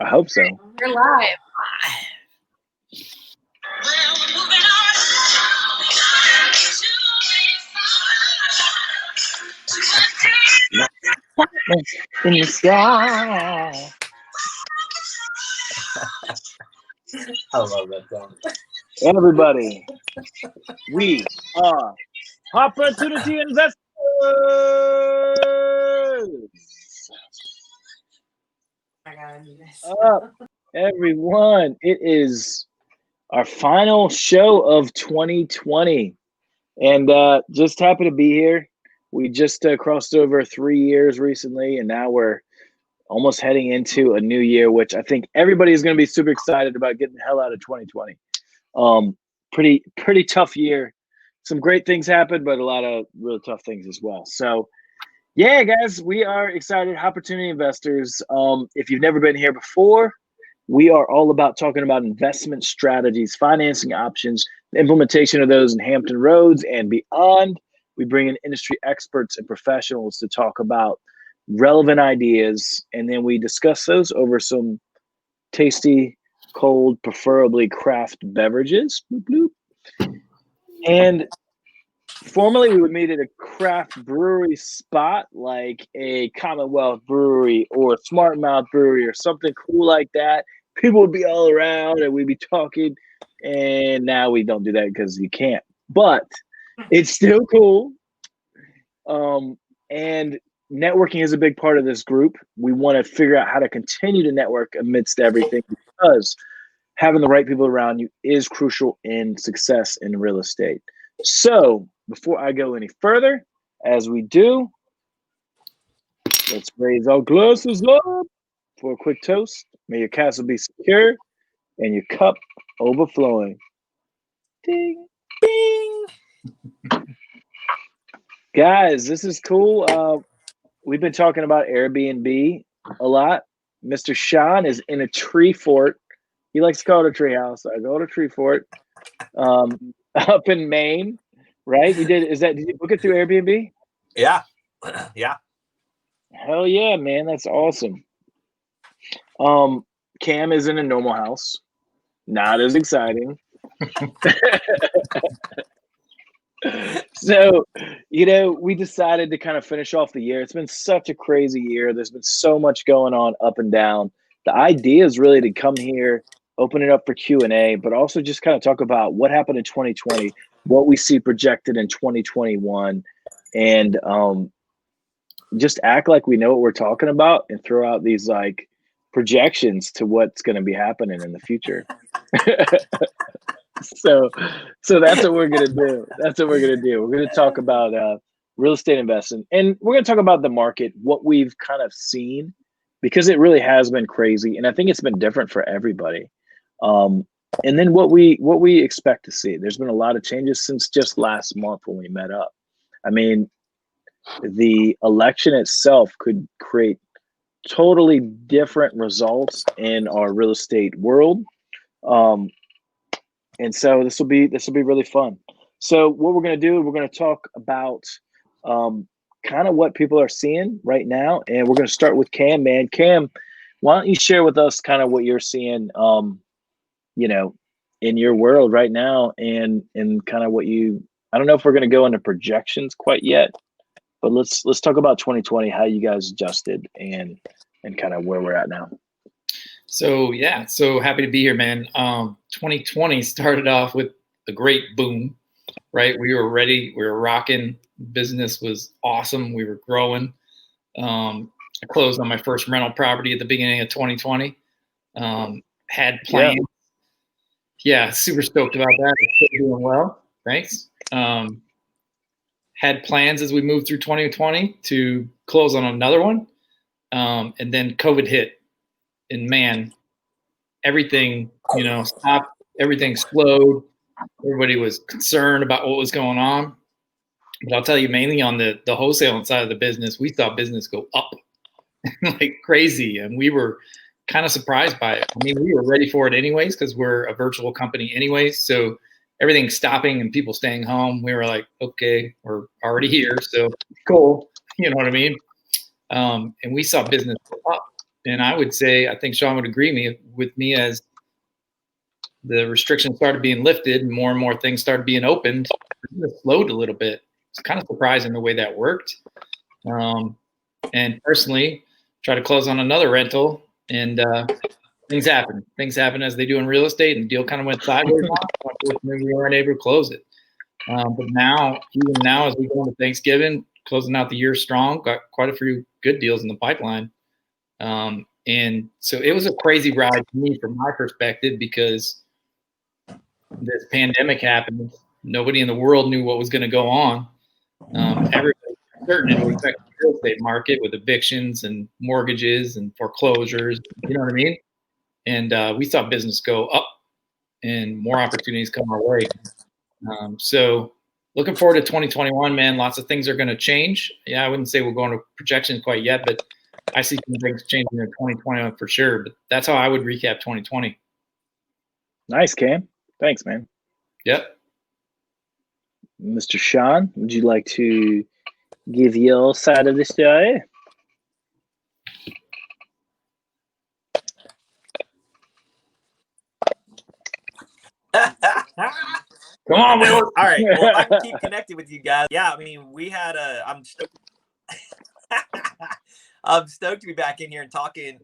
I hope so. You're live. In the sky. I love that song. Everybody, we are Hopportunity Investors. Up, everyone. It is our final show of 2020. And just happy to be here. We just crossed over 3 years recently, and now we're almost heading into a new year, which I think everybody is going to be super excited about getting the hell out of 2020. Pretty tough year. Some great things happened, but a lot of really tough things as well. So, yeah, guys, we are excited. Hopportunity Investors. If you've never been here before, we are all about talking about investment strategies, financing options, the implementation of those in Hampton Roads and beyond. We bring in industry experts and professionals to talk about relevant ideas, and then we discuss those over some tasty, cold, preferably craft beverages. Bloop, bloop. And formerly, we would meet at a craft brewery spot like a Commonwealth Brewery or Smart Mouth Brewery or something cool like that. People would be all around and we'd be talking. And now we don't do that because you can't. But it's still cool. And networking is a big part of this group. We want to figure out how to continue to network amidst everything, because having the right people around you is crucial in success in real estate. So before I go any further, as we do, let's raise our glasses up for a quick toast. May your castle be secure and your cup overflowing. Ding, bing. Guys, this is cool. We've been talking about Airbnb a lot. Mr. Shawn is in a tree fort. He likes to call it a tree house. I go to tree fort up in Maine, right? Did you book it through Airbnb? Yeah. Yeah. Hell yeah, man. That's awesome. Cam is in a normal house. Not as exciting. So, we decided to kind of finish off the year. It's been such a crazy year. There's been so much going on up and down. The idea is really to come here, open it up for Q&A, but also just kind of talk about what happened in 2020, what we see projected in 2021, and just act like we know what we're talking about and throw out these like projections to what's going to be happening in the future. So that's what we're going to do. We're going to talk about real estate investing, and we're going to talk about the market, what we've kind of seen, because it really has been crazy. And I think it's been different for everybody. And then what we expect to see. There's been a lot of changes since just last month when we met up. I mean, the election itself could create totally different results in our real estate world. And so this will be really fun. So what we're going to do, we're going to talk about kind of what people are seeing right now. And we're going to start with Cam, man. Cam, why don't you share with us kind of what you're seeing, in your world right now, and kind of I don't know if we're going to go into projections quite yet, but let's talk about 2020, how you guys adjusted and kind of where we're at now. So yeah, so happy to be here, man. 2020 started off with a great boom, right? We were ready, we were rocking. Business was awesome. We were growing. I closed on my first rental property at the beginning of 2020. Had plans. Yeah, super stoked about that. It's still doing well. Thanks. Had plans as we moved through 2020 to close on another one. And then COVID hit. And man, everything, stopped, everything slowed. Everybody was concerned about what was going on. But I'll tell you, mainly on the wholesaling side of the business, we saw business go up like crazy. And we were kind of surprised by it. I mean, we were ready for it anyways, because we're a virtual company anyways. So everything stopping and people staying home, we were like, okay, we're already here. So cool. You know what I mean? and we saw business go up. And I would say, I think Shawn would agree with me as the restrictions started being lifted and more things started being opened, it slowed a little bit. It's kind of surprising the way that worked. And personally, try to close on another rental, and things happen. Things happen as they do in real estate, and the deal kind of went sideways. Unfortunately, we weren't able to close it. But now, even now, as we go into Thanksgiving, closing out the year strong, got quite a few good deals in the pipeline. And so it was a crazy ride to me from my perspective, because this pandemic happened. Nobody in the world knew what was going to go on. Everybody was certain it would affect the real estate market with evictions and mortgages and foreclosures. You know what I mean? And we saw business go up and more opportunities come our way. So looking forward to 2021, man. Lots of things are going to change. Yeah, I wouldn't say we're going to projections quite yet, but I see some things changing in 2021 for sure. But that's how I would recap 2020. Nice, Cam. Thanks, man. Yep. Mr. Shawn, would you like to give your side of the story? Come on, Will. All right. Well, if I can keep connected with you guys. Yeah, I mean, we had I'm stoked. I'm stoked to be back in here and talking.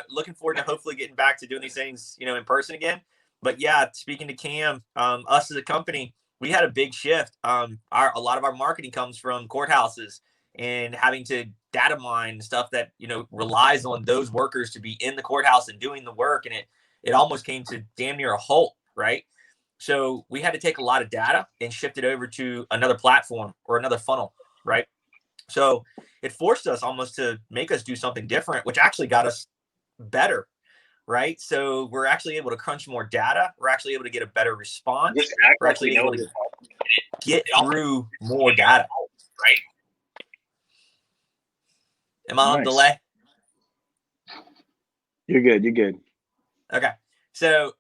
Looking forward to hopefully getting back to doing these things, in person again. But yeah, speaking to Cam, us as a company, we had a big shift. A lot of our marketing comes from courthouses and having to data mine stuff that relies on those workers to be in the courthouse and doing the work, and it almost came to damn near a halt, right? So we had to take a lot of data and shift it over to another platform or another funnel, right? So it forced us almost to make us do something different, which actually got us better, right? So we're actually able to crunch more data. We're actually able to get a better response. We're actually able to get through more data, right? Am I on delay? You're good. You're good. Okay. So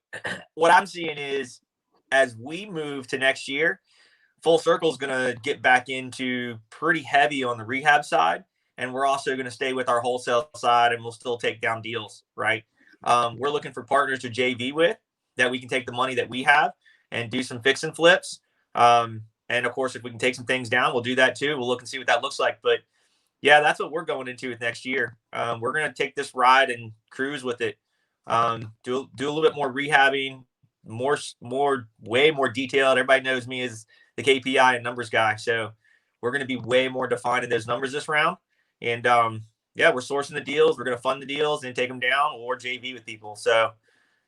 what I'm seeing is, as we move to next year, Full Circle is going to get back into pretty heavy on the rehab side. And we're also going to stay with our wholesale side, and we'll still take down deals, right? We're looking for partners to JV with that we can take the money that we have and do some fix and flips. And of course, if we can take some things down, we'll do that too. We'll look and see what that looks like. But yeah, that's what we're going into with next year. We're going to take this ride and cruise with it. Do a little bit more rehabbing, way more detailed. Everybody knows me as the KPI and numbers guy. So we're going to be way more defined in those numbers this round. And yeah, we're sourcing the deals. We're going to fund the deals and take them down or JV with people. So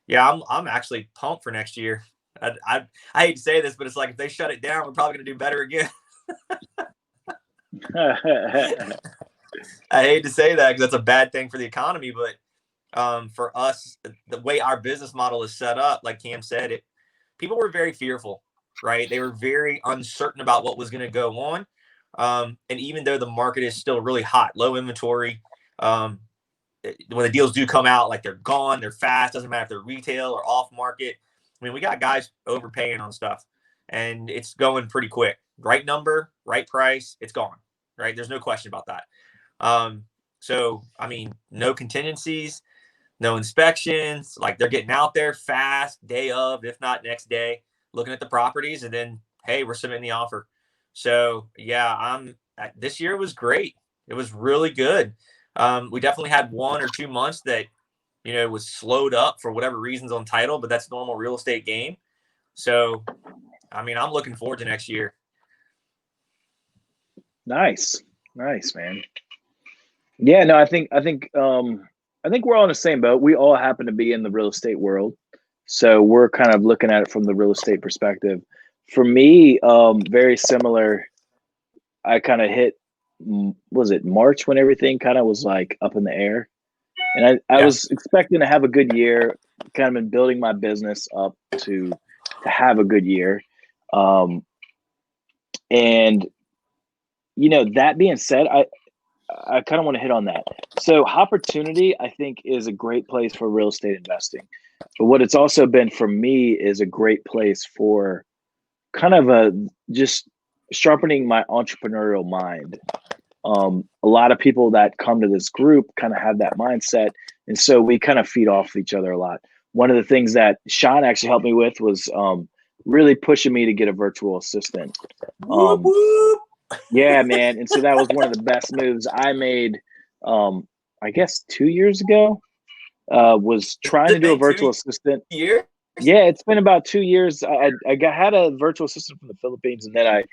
yeah, I'm actually pumped for next year. I hate to say this, but it's like, if they shut it down, we're probably going to do better again. I hate to say that because that's a bad thing for the economy, but for us, the way our business model is set up, like Cam said, people were very fearful, right? They were very uncertain about what was going to go on. And even though the market is still really hot, low inventory, when the deals do come out, like, they're gone, they're fast, doesn't matter if they're retail or off market. I mean, we got guys overpaying on stuff, and it's going pretty quick. Right number, right price, it's gone, right? There's no question about that. So, I mean, no contingencies, no inspections, like, they're getting out there fast, day of, if not next day, looking at the properties, and then, hey, we're submitting the offer. So yeah, this year was great. It was really good. We definitely had 1 or 2 months that, was slowed up for whatever reasons on title, but that's normal real estate game. So, I mean, I'm looking forward to next year. Nice, man. Yeah, no, I think we're all in the same boat. We all happen to be in the real estate world, so we're kind of looking at it from the real estate perspective. For me, very similar. I kind of hit, was it March when everything kind of was like up in the air, and I was expecting to have a good year. Kind of been building my business up to have a good year, and that being said, I kind of want to hit on that. So Hopportunity, I think, is a great place for real estate investing. But what it's also been for me is a great place for kind of just sharpening my entrepreneurial mind. A lot of people that come to this group kind of have that mindset. And so we kind of feed off each other a lot. One of the things that Shawn actually helped me with was really pushing me to get a virtual assistant. Whoop, whoop. Yeah, man. And so that was one of the best moves I made, I guess 2 years ago, was trying to do a virtual assistant. Years? Yeah, it's been about 2 years. Had a virtual assistant from the Philippines, and then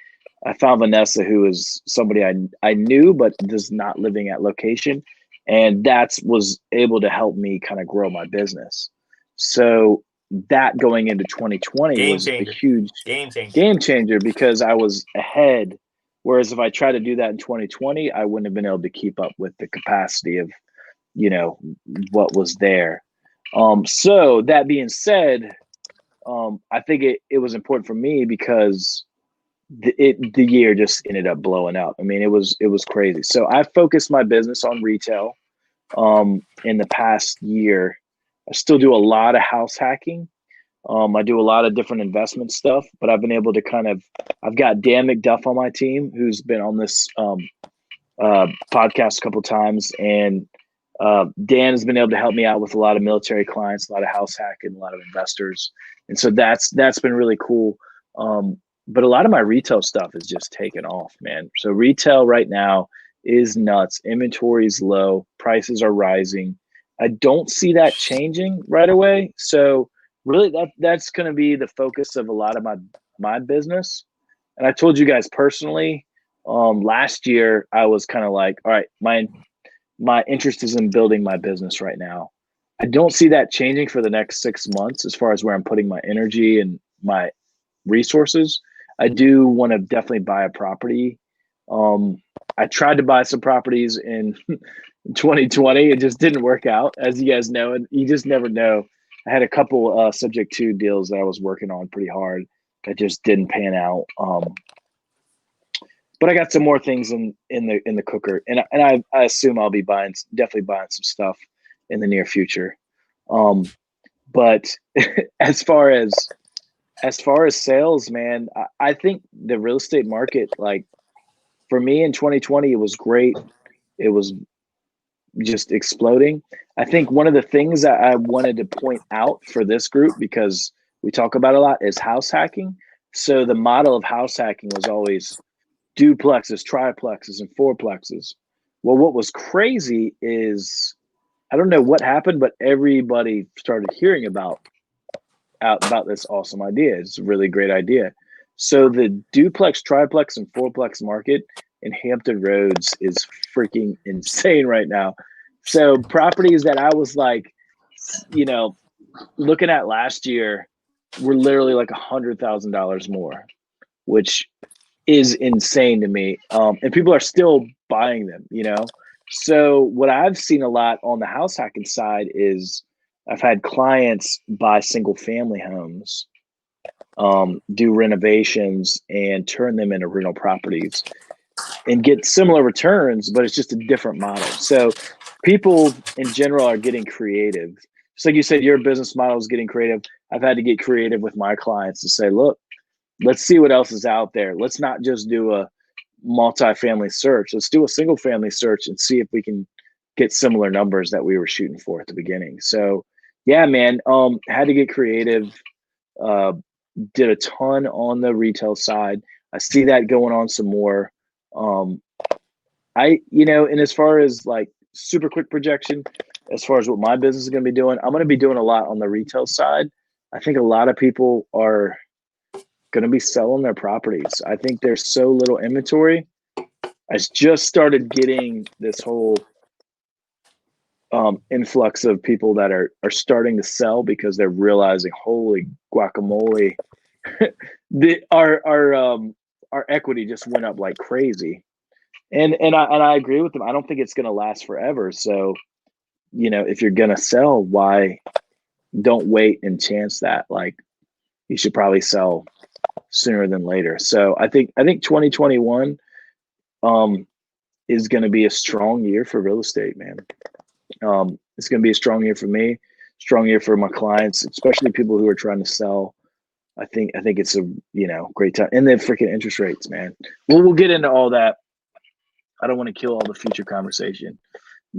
I found Vanessa, who is somebody I knew, but just not living at location. And that was able to help me kind of grow my business. So that going into 2020 was a huge game changer because I was ahead. Whereas if I tried to do that in 2020, I wouldn't have been able to keep up with the capacity of, what was there. So that being said, I think it was important for me because the year just ended up blowing up. I mean, it was crazy. So I focused my business on retail. In the past year, I still do a lot of house hacking. I do a lot of different investment stuff, but I've been able to I've got Dan McDuff on my team, who's been on this podcast a couple of times, and Dan has been able to help me out with a lot of military clients, a lot of house hacking, a lot of investors, and so that's been really cool. But a lot of my retail stuff is just taken off, man. So retail right now is nuts. Inventory is low. Prices are rising. I don't see that changing right away. So really that's going to be the focus of a lot of my business. And I told you guys personally, last year I was kind of like, all right, my interest is in building my business right now. I don't see that changing for the next 6 months as far as where I'm putting my energy and my resources. I do want to definitely buy a property. I tried to buy some properties in 2020. It just didn't work out, as you guys know, and you just never know. I had a couple subject to deals that I was working on pretty hard that just didn't pan out. But I got some more things in the cooker, and I assume I'll be definitely buying some stuff in the near future. But as far as sales, man, I think the real estate market, like for me in 2020, it was great. It was just exploding. I think one of the things that I wanted to point out for this group, because we talk about a lot, is house hacking. So the model of house hacking was always duplexes, triplexes, and fourplexes. Well, what was crazy is, I don't know what happened, but everybody started hearing about this awesome idea. It's a really great idea. So the duplex, triplex, and fourplex market in Hampton Roads is freaking insane right now. So properties that I was like, looking at last year were literally like $100,000 more, which is insane to me. And people are still buying them, So what I've seen a lot on the house hacking side is I've had clients buy single family homes, do renovations, and turn them into rental properties and get similar returns, but it's just a different model. So people in general are getting creative. Just like you said, your business model is getting creative. I've had to get creative with my clients to say, look, let's see what else is out there. Let's not just do a multi-family search. Let's do a single family search and see if we can get similar numbers that we were shooting for at the beginning. So yeah, man, had to get creative. Did a ton on the retail side. I see that going on some more. And as far as like super quick projection, as far as what my business is going to be doing, I'm going to be doing a lot on the retail side. I think a lot of people are going to be selling their properties. I think there's so little inventory. I just started getting this whole influx of people that are starting to sell because they're realizing, holy guacamole, our equity just went up like crazy. And I agree with them. I don't think it's going to last forever. So, if you're going to sell, why don't wait and chance that? Like, you should probably sell sooner than later. So I think 2021 is going to be a strong year for real estate, man. It's going to be a strong year for me, strong year for my clients, especially people who are trying to sell. I think it's a great time. And the freaking interest rates, man. We'll get into all that I don't want to kill all the future conversation.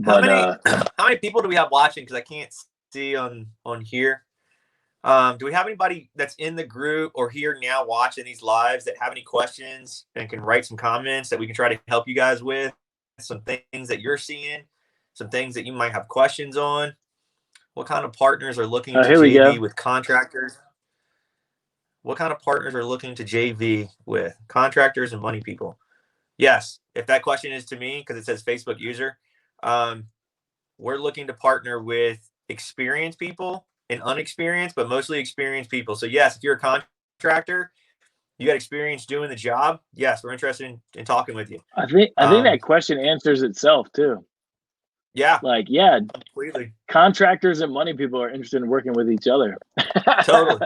How But many people do we have watching? Because I can't see on here. Do we have anybody that's in the group or here now watching these lives that have any questions and can write some comments that we can try to help you guys with? Some things that you're seeing, some things that you might have questions on. What kind of partners are looking to here we JV go. with contractors? What kind of partners are looking to JV with contractors and money people? Yes, if that question is to me, because it says Facebook user, we're looking to partner with experienced people and unexperienced, but mostly experienced people. So yes, if you're a contractor, you got experience doing the job, yes, we're interested in talking with you. I think that question answers itself too. Yeah. Like, yeah, completely. Contractors and money people are interested in working with each other. Totally.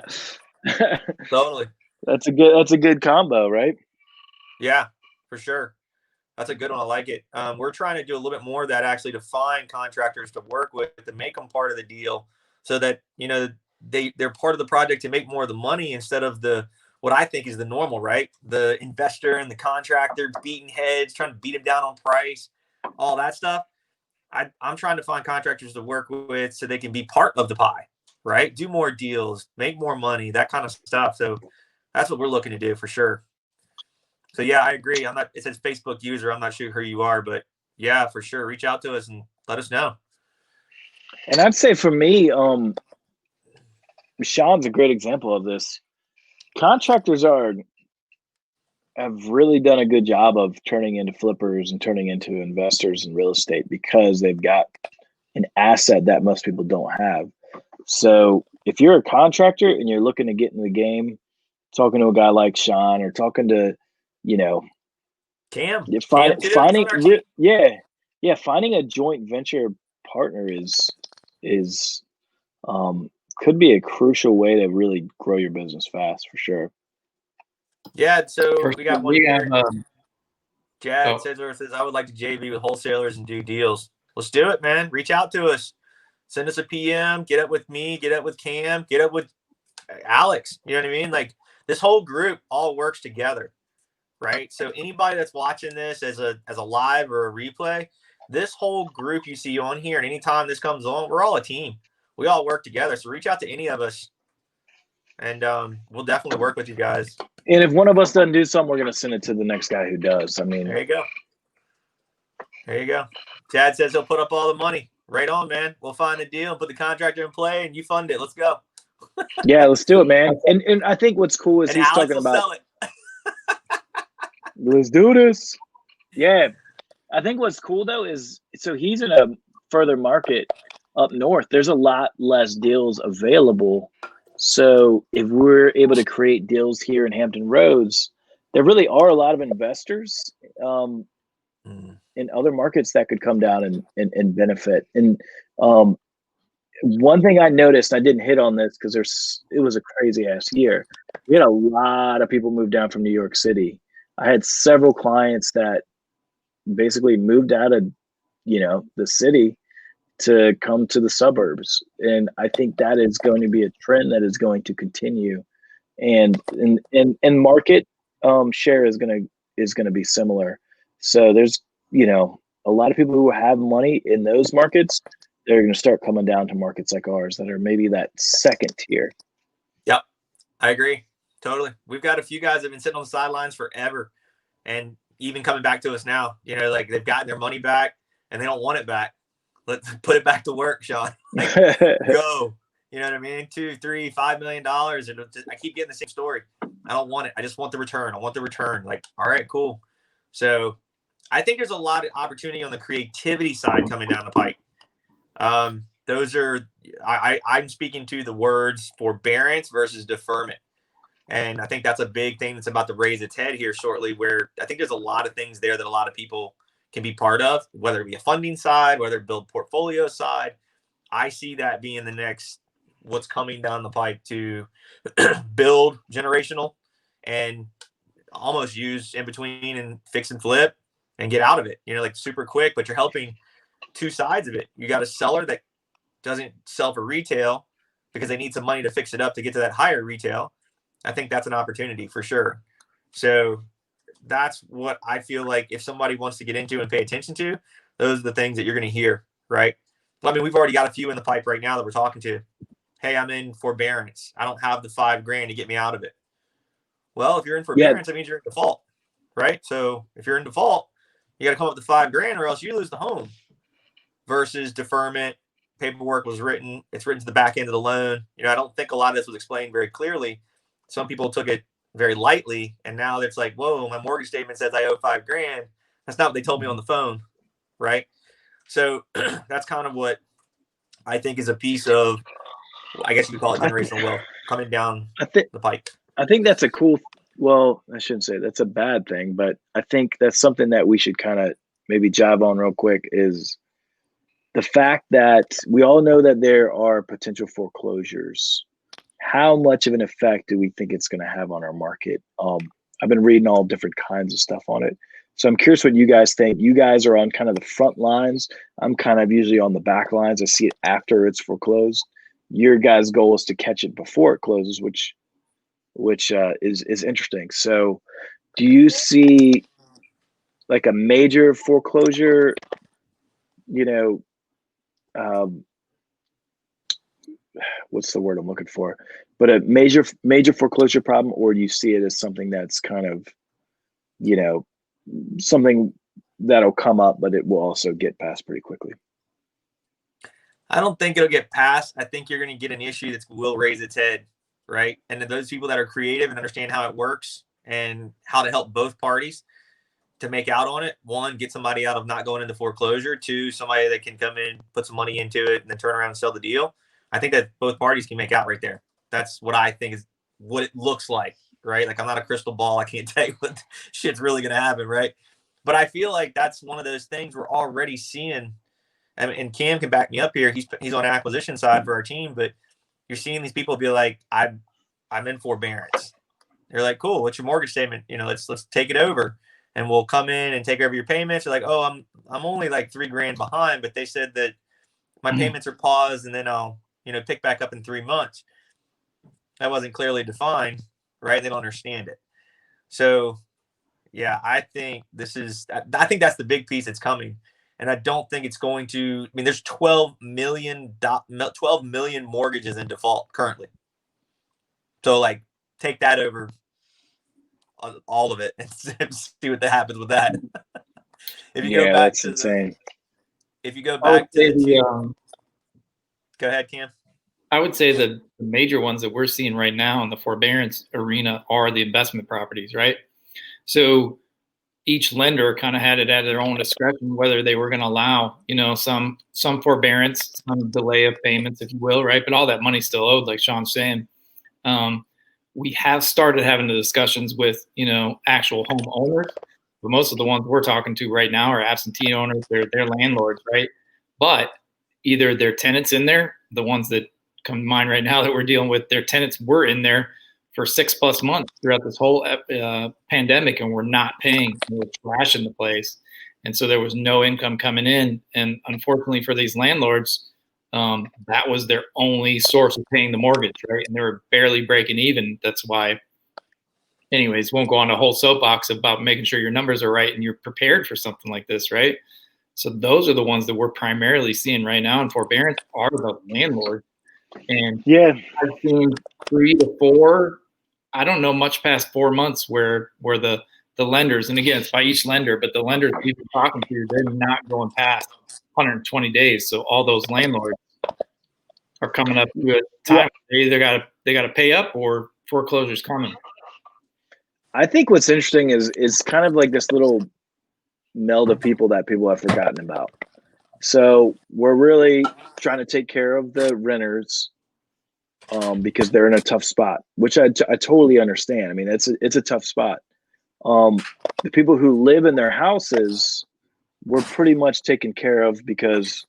Totally. That's a good combo, right? Yeah, for sure. That's a good one. I like it. We're trying to do a little bit more of that, actually, to find contractors to work with, to make them part of the deal so that, they're part of the project to make more of the money instead of what I think is the normal, right? The investor and the contractor beating heads, trying to beat them down on price, all that stuff. I'm trying to find contractors to work with so they can be part of the pie, right? Do more deals, make more money, that kind of stuff. So that's what we're looking to do for sure. So yeah, I agree. It says Facebook user. I'm not sure who you are, but yeah, for sure. Reach out to us and let us know. And I'd say for me, Shawn's a great example of this. Contractors have really done a good job of turning into flippers and turning into investors in real estate because they've got an asset that most people don't have. So if you're a contractor and you're looking to get in the game, talking to a guy like Shawn or talking to, Cam finding a joint venture partner is could be a crucial way to really grow your business fast for sure. Yeah, so we got one here. Jad says, I would like to JV with wholesalers and do deals. Let's do it, man. Reach out to us. Send us a PM. Get up with me. Get up with Cam. Get up with Alex. You know what I mean? Like, this whole group all works together, right? So anybody that's watching this as a live or a replay, this whole group you see on here, and anytime this comes on, we're all a team. We all work together. So reach out to any of us, and we'll definitely work with you guys. And if one of us doesn't do something, we're going to send it to the next guy who does. I mean, there you go. There you go. Chad says he'll put up all the money. Right on, man. We'll find a deal and put the contractor in play, and you fund it. Let's go. Yeah, let's do it, man. And I think what's cool is he's Alex talking about. Sell it. Let's do this. Yeah, I think what's cool though is so he's in a further market up north. There's a lot less deals available. So if we're able to create deals here in Hampton Roads, there really are a lot of investors in other markets that could come down and benefit. And one thing I noticed, I didn't hit on this because it was a crazy ass year. We had a lot of people move down from New York City. I had several clients that basically moved out of, the city to come to the suburbs. And I think that is going to be a trend that is going to continue. And market share is going to be similar. So there's, a lot of people who have money in those markets, they're going to start coming down to markets like ours that are maybe that second tier. Yep. I agree. Totally. We've got a few guys that have been sitting on the sidelines forever and even coming back to us now, like they've gotten their money back and they don't want it back. Let's put it back to work, Shawn. Like, go. You know what I mean? $2, $3, $5 million. And I keep getting the same story. I don't want it. I just want the return. I want the return. Like, all right, cool. So I think there's a lot of opportunity on the creativity side coming down the pike. Those are, I'm speaking to the words forbearance versus deferment. And I think that's a big thing that's about to raise its head here shortly, where I think there's a lot of things there that a lot of people can be part of, whether it be a funding side, whether it build portfolio side. I see that being the next, what's coming down the pipe to build generational and almost use in between and fix and flip and get out of it, like super quick, but you're helping two sides of it. You got a seller that doesn't sell for retail because they need some money to fix it up to get to that higher retail. I think that's an opportunity for sure. So that's what I feel like if somebody wants to get into and pay attention to, those are the things that you're going to hear, right? I mean, we've already got a few in the pipe right now that we're talking to. Hey, I'm in forbearance. I don't have the $5,000 to get me out of it. Well, if you're in forbearance, that means you're in default, right? So if you're in default, you got to come up with the $5,000 or else you lose the home. Versus deferment, paperwork was written. It's written to the back end of the loan. I don't think a lot of this was explained very clearly. Some people took it very lightly, and now it's like, whoa, my mortgage statement says I owe $5,000. That's not what they told me on the phone, right? So that's kind of what I think is a piece of, I guess you could call it generational wealth coming down the pike. I think that's a cool, well, I shouldn't say that's a bad thing, but I think that's something that we should kind of maybe jive on real quick is the fact that we all know that there are potential foreclosures. How much of an effect do we think it's going to have on our market? I've been reading all different kinds of stuff on it. So I'm curious what you guys think. You guys are on kind of the front lines. I'm kind of usually on the back lines. I see it after it's foreclosed. Your guys' goal is to catch it before it closes, which is interesting. So do you see like a major foreclosure, what's the word I'm looking for? But a major foreclosure problem, or do you see it as something that's kind of, something that'll come up, but it will also get passed pretty quickly? I don't think it'll get passed. I think you're going to get an issue that will raise its head, right? And those people that are creative and understand how it works and how to help both parties to make out on it. One, get somebody out of not going into foreclosure. Two, somebody that can come in, put some money into it, and then turn around and sell the deal. I think that both parties can make out right there. That's what I think is what it looks like, right? Like, I'm not a crystal ball. I can't tell you what shit's really going to happen, right? But I feel like that's one of those things we're already seeing. And Cam can back me up here. He's on the acquisition side for our team, but you're seeing these people be like, I'm in forbearance. They're like, cool. What's your mortgage statement? Let's take it over, and we'll come in and take over your payments. They're like, oh, I'm only like $3,000 behind, but they said that my payments are paused, and then I'll pick back up in 3 months. That wasn't clearly defined, right? They don't understand it. So, yeah, I think that's the big piece that's coming. And I don't think it's going to. I mean, there's 12 million mortgages in default currently. So, like, take that over all of it and see what happens with that. If you go back that's to insane. If you go back to go ahead, Cam. I would say the major ones that we're seeing right now in the forbearance arena are the investment properties, right? So each lender kind of had it at their own discretion whether they were going to allow, some forbearance, some delay of payments, if you will, right? But all that money's still owed, like Shawn's saying. We have started having the discussions with, actual homeowners, but most of the ones we're talking to right now are absentee owners. They're landlords, right? But either their tenants in there, the ones that come to mind right now that we're dealing with, their tenants were in there for 6+ months throughout this whole pandemic, and we're not paying. We're trashing the place. And so there was no income coming in. And unfortunately for these landlords, that was their only source of paying the mortgage, right? And they were barely breaking even. That's why, anyways, won't go on a whole soapbox about making sure your numbers are right and you're prepared for something like this, right? So those are the ones that we're primarily seeing right now in forbearance are the landlords. And yeah, I've seen 3 to 4. I don't know much past 4 months where the lenders, and again, it's by each lender, but the lenders we've been talking to, they're not going past 120 days. So all those landlords are coming up to a time they either got to pay up or foreclosure's coming. I think what's interesting is kind of like this little meld of people that people have forgotten about. So we're really trying to take care of the renters because they're in a tough spot, which I totally understand. I mean, it's a tough spot. The people who live in their houses, we're pretty much taken care of because,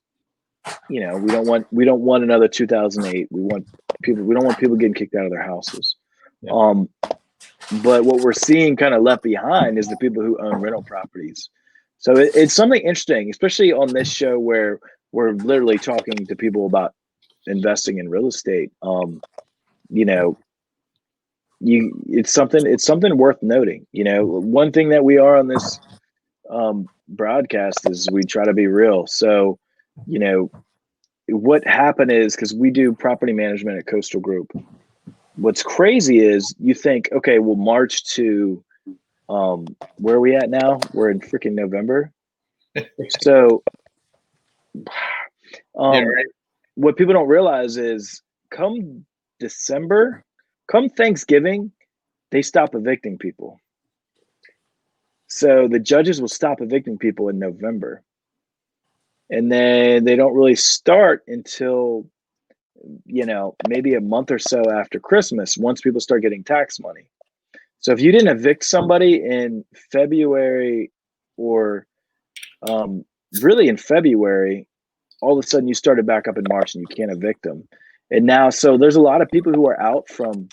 we don't want another 2008. We don't want people getting kicked out of their houses. Yeah. But what we're seeing kind of left behind is the people who own rental properties. So it's something interesting, especially on this show where we're literally talking to people about investing in real estate. it's something worth noting. You know, one thing that we are on this broadcast is we try to be real. So, you know, what happened is, because we do property management at Coastal Group, what's crazy is you think, okay, we'll march to where are we at now? We're in freaking November. So Yeah, right. what people don't realize is come December, come Thanksgiving, they stop evicting people. So the judges will stop evicting people in November. And then they don't really start until, you know, maybe a month or so after Christmas, once people start getting tax money. So if you didn't evict somebody in February or really in February, all of a sudden you started back up in March and you can't evict them. And now, so there's a lot of people who are out from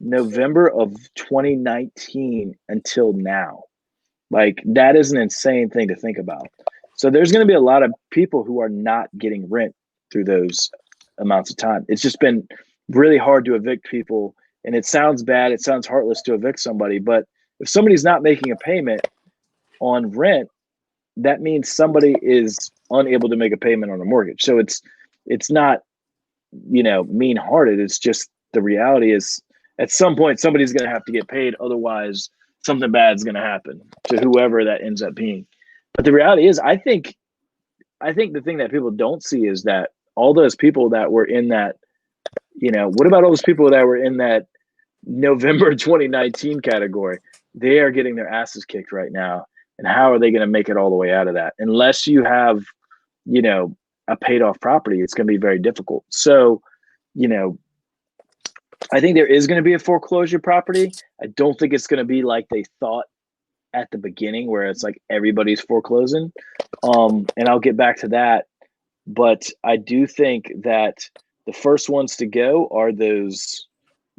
November of 2019 until now. Like, that is an insane thing to think about. So there's going to be a lot of people who are not getting rent through those amounts of time. It's just been really hard to evict people. And it sounds bad. It sounds heartless to evict somebody. But if somebody's not making a payment on rent, that means somebody is unable to make a payment on a mortgage. So it's not, you know, mean-hearted. It's just the reality is at some point somebody's going to have to get paid. Otherwise, something bad's going to happen to whoever that ends up being. But the reality is, I think the thing that people don't see is that all those people that were in that, you know, what about all those people that were in that November 2019 category? They are getting their asses kicked right now. And how are they going to make it all the way out of that? Unless you have, you know, a paid off property, it's going to be very difficult. So, you know, I think there is going to be a foreclosure property. I don't think it's going to be like they thought at the beginning, where it's like everybody's foreclosing. And I'll get back to that. But I do think that the first ones to go are those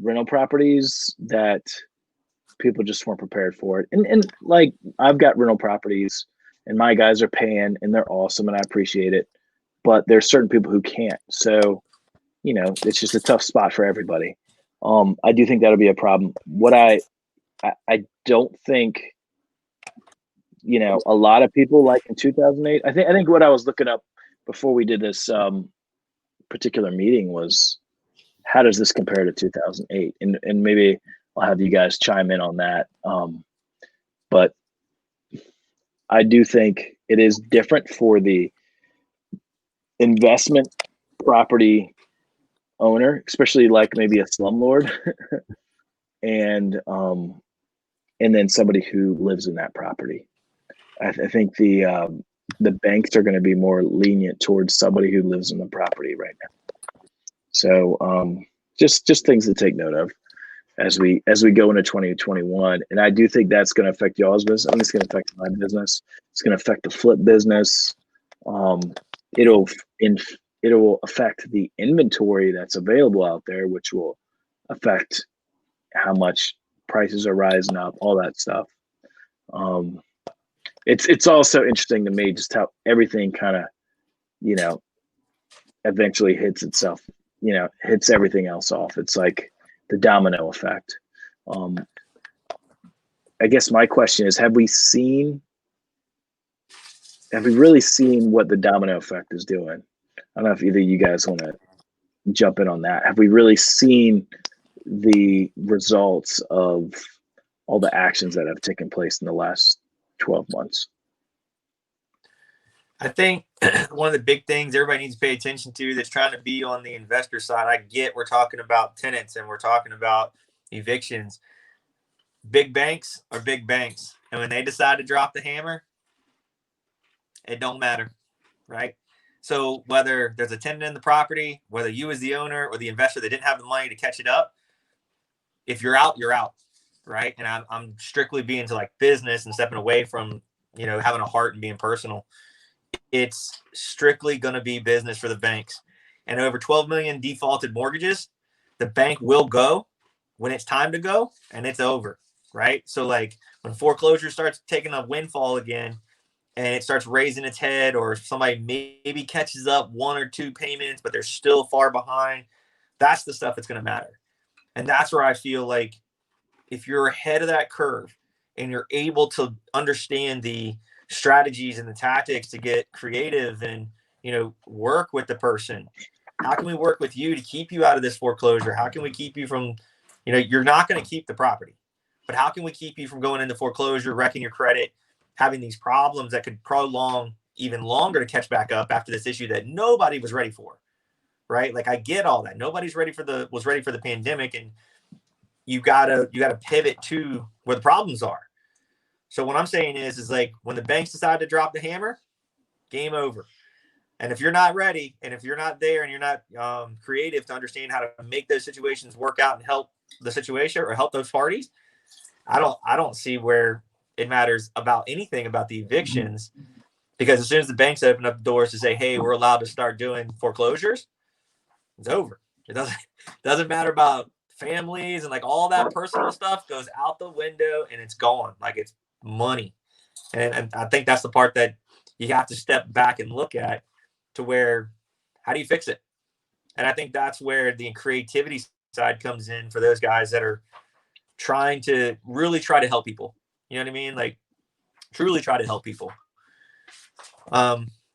rental properties that people just weren't prepared for it. And like, I've got rental properties and my guys are paying and they're awesome and I appreciate it. But there's certain people who can't. So, you know, it's just a tough spot for everybody. I do think that'll be a problem. What I don't think, you know, a lot of people like in 2008, I think what I was looking up before we did this particular meeting was, how does this compare to 2008? And maybe I'll have you guys chime in on that. But I do think it is different for the investment property owner, especially like maybe a slumlord, and then somebody who lives in that property. I think the banks are going to be more lenient towards somebody who lives in the property right now. So just things to take note of as we go into 2021. And I do think that's going to affect y'all's business. I think it's going to affect my business. It's going to affect the flip business. It'll affect the inventory that's available out there, which will affect how much prices are rising up, all that stuff. It's also interesting to me just how everything kind of, you know, eventually hits itself, you know, hits everything else off. It's like the domino effect. I guess my question is, have we really seen what the domino effect is doing? I don't know if either of you guys want to jump in on that. Have we really seen the results of all the actions that have taken place in the last 12 months? I think one of the big things everybody needs to pay attention to that's trying to be on the investor side, I get we're talking about tenants and we're talking about evictions. Big banks are big banks. And when they decide to drop the hammer, it don't matter, right? So whether there's a tenant in the property, whether you as the owner or the investor that didn't have the money to catch it up, if you're out, you're out, right? And I'm strictly being to like business and stepping away from, you know, having a heart and being personal. It's strictly going to be business for the banks. And over 12 million defaulted mortgages, the bank will go when it's time to go, and it's over, right? So like when foreclosure starts taking a windfall again and it starts raising its head, or somebody maybe catches up one or two payments, but they're still far behind, that's the stuff that's going to matter. And that's where I feel like if you're ahead of that curve and you're able to understand the strategies and the tactics to get creative and, work with the person, how can we work with you to keep you out of this foreclosure? How can we keep you from, you're not going to keep the property, but how can we keep you from going into foreclosure, wrecking your credit, having these problems that could prolong even longer to catch back up after this issue that nobody was ready for, right? Like, I get all that. Nobody's was ready for the pandemic, and you gotta pivot to where the problems are. So what I'm saying is like, when the banks decide to drop the hammer, game over. And if you're not ready, and if you're not there, and you're not creative to understand how to make those situations work out and help the situation or help those parties, I don't see where it matters about anything about the evictions, because as soon as the banks open up the doors to say, hey, we're allowed to start doing foreclosures, it's over. It doesn't matter about families, and like all that personal stuff goes out the window and it's gone. Like, it's money. And I think that's the part that you have to step back and look at, to where, how do you fix it? And I think that's where the creativity side comes in for those guys that are trying to really try to help people. You know what I mean? Like, truly try to help people.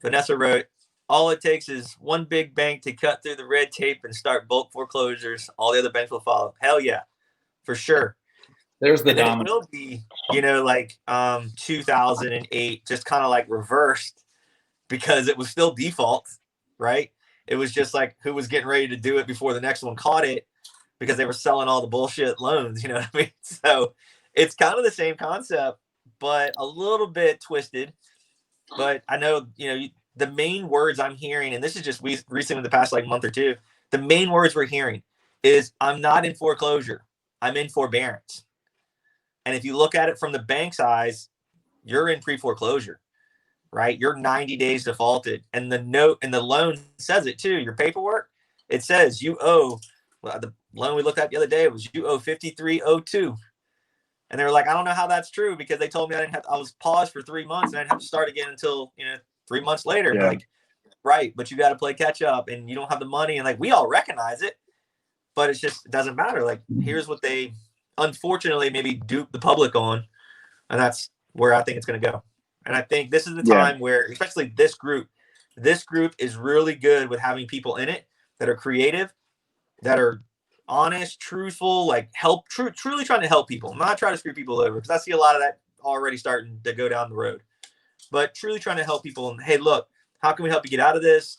Vanessa wrote, all it takes is one big bank to cut through the red tape and start bulk foreclosures. All the other banks will follow. Hell yeah, for sure. There's the and then dominant. it will be, like 2008, just kind of like reversed, because it was still default, right? It was just like who was getting ready to do it before the next one caught it, because they were selling all the bullshit loans. You know what I mean? So it's kind of the same concept, but a little bit twisted. But I know, the main words I'm hearing, and this is just recently in the past like month or two, the main words we're hearing is, I'm not in foreclosure, I'm in forbearance. And if you look at it from the bank's eyes, you're in pre-foreclosure, right? You're 90 days defaulted. And the note and the loan says it too. Your paperwork, it says you owe, the loan we looked at the other day was you owe 5302. And they were like, I don't know how that's true, because they told me I was paused for 3 months and I didn't have to start again until, 3 months later. Yeah. Like, right, but you got to play catch up and you don't have the money. And like, we all recognize it, but it doesn't matter. Like, here's what they unfortunately maybe dupe the public on. And that's where I think it's going to go. And I think this is the time where, especially this group is really good with having people in it that are creative, that are honest, truthful, like truly trying to help people. I'm not trying to screw people over, because I see a lot of that already starting to go down the road, but truly trying to help people. And hey, look, how can we help you get out of this?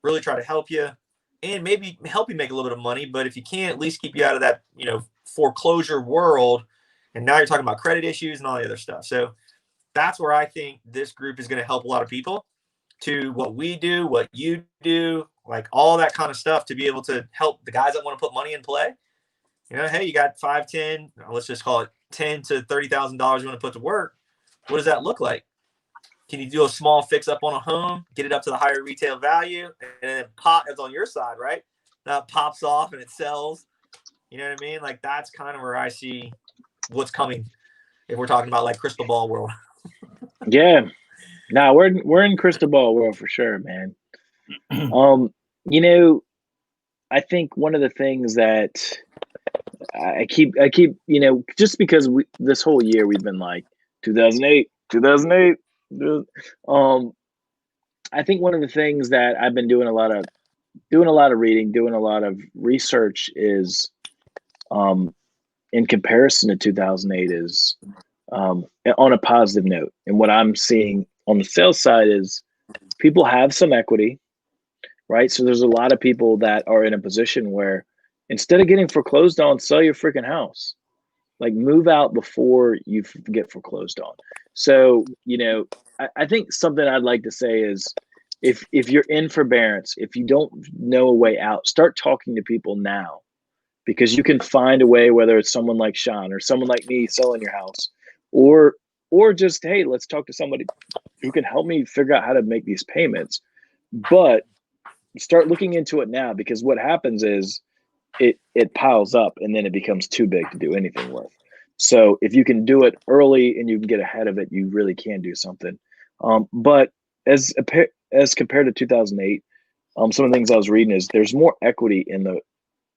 Really try to help you, and maybe help you make a little bit of money. But if you can't, at least keep you out of that, foreclosure world. And now you're talking about credit issues and all the other stuff. So that's where I think this group is going to help a lot of people, to what we do, what you do, like all that kind of stuff, to be able to help the guys that want to put money in play. Hey, you got 5, 10, let's just call it $10,000 to $30,000 you want to put to work. What does that look like? Can you do a small fix up on a home, get it up to the higher retail value, and then it's on your side, right? That pops off and it sells. You know what I mean? Like, that's kind of where I see what's coming, if we're talking about like crystal ball world. Yeah. No, we're in crystal ball world for sure, man. I think one of the things that I keep, just because this whole year we've been like 2008. I think one of the things that I've been doing a lot of reading, doing a lot of research is, in comparison to 2008, is on a positive note. And what I'm seeing on the sales side is people have some equity, right? So there's a lot of people that are in a position where, instead of getting foreclosed on, sell your freaking house. Like, move out before you get foreclosed on. So, I think something I'd like to say is, if you're in forbearance, if you don't know a way out, start talking to people now, because you can find a way, whether it's someone like Shawn or someone like me selling your house, or just, hey, let's talk to somebody who can help me figure out how to make these payments. But start looking into it now, because what happens is it piles up and then it becomes too big to do anything with. So if you can do it early and you can get ahead of it, you really can do something. But as compared to 2008, some of the things I was reading is there's more equity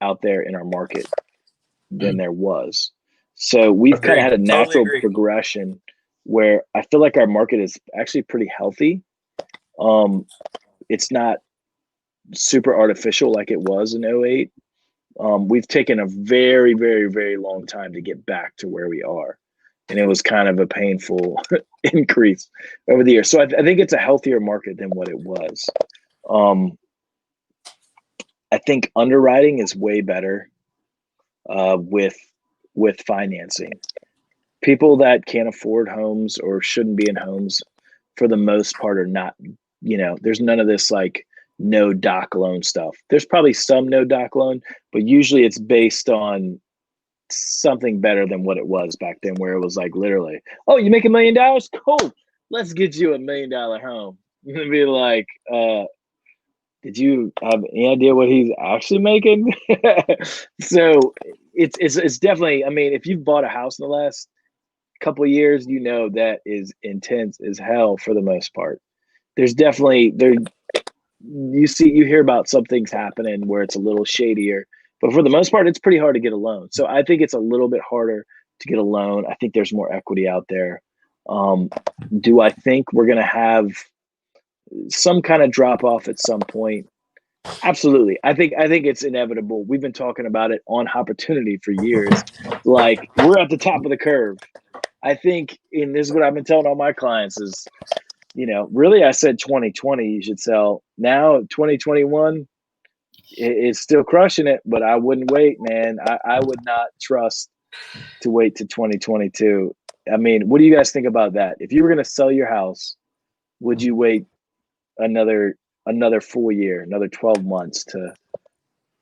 out there in our market than there was. So we've kind of had a natural Totally progression where I feel like our market is actually pretty healthy. It's not super artificial like it was in 08. We've taken a very, very, very long time to get back to where we are. And it was kind of a painful increase over the years. So I think it's a healthier market than what it was. I think underwriting is way better with financing. People that can't afford homes or shouldn't be in homes, for the most part, are not. There's none of this like no doc loan stuff. There's probably some no doc loan, but usually it's based on something better than what it was back then, where it was like literally, oh, you make $1 million? Cool. Let's get you $1 million home. And be like, did you have any idea what he's actually making? So it's definitely, I mean, if you've bought a house in the last couple of years, that is intense as hell for the most part. There's definitely you hear about some things happening where it's a little shadier, but for the most part, it's pretty hard to get a loan. So I think it's a little bit harder to get a loan. I think there's more equity out there. Do I think we're going to have some kind of drop off at some point? Absolutely. I think it's inevitable. We've been talking about it on Hopportunity for years. Like, we're at the top of the curve. I think, and this is what I've been telling all my clients is, really I said 2020 you should sell. Now 2021 is still crushing it, but I wouldn't wait, man. I would not trust to wait to 2022. I mean, what do you guys think about that? If you were going to sell your house, would you wait another full year, another 12 months to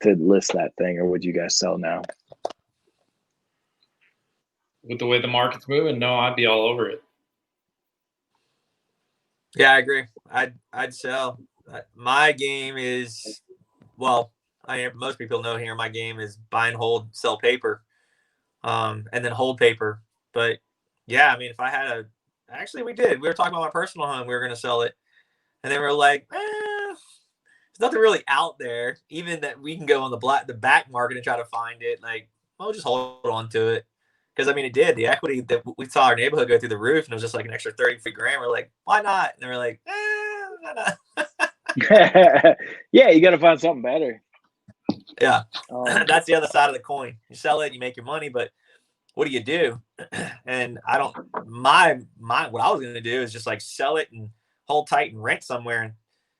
list that thing, or would you guys sell now? With the way the market's moving, no, I'd be all over it. Yeah, I agree. I'd sell. My game is, well, most people know here, my game is buy and hold, sell paper, and then hold paper. But yeah, I mean, if I had actually we were talking about my personal home, we were going to sell it. And then we were like, there's nothing really out there, even that we can go on the back market and try to find it. Like, we'll just hold on to it. Because, I mean, it did. The equity that we saw our neighborhood go through the roof, and it was just like an extra 30 grand. We're like, why not? And they were like, why not? Yeah, you got to find something better. Yeah. That's the other side of the coin. You sell it, you make your money, but what do you do? And I don't, what I was going to do is just like sell it and hold tight and rent somewhere. And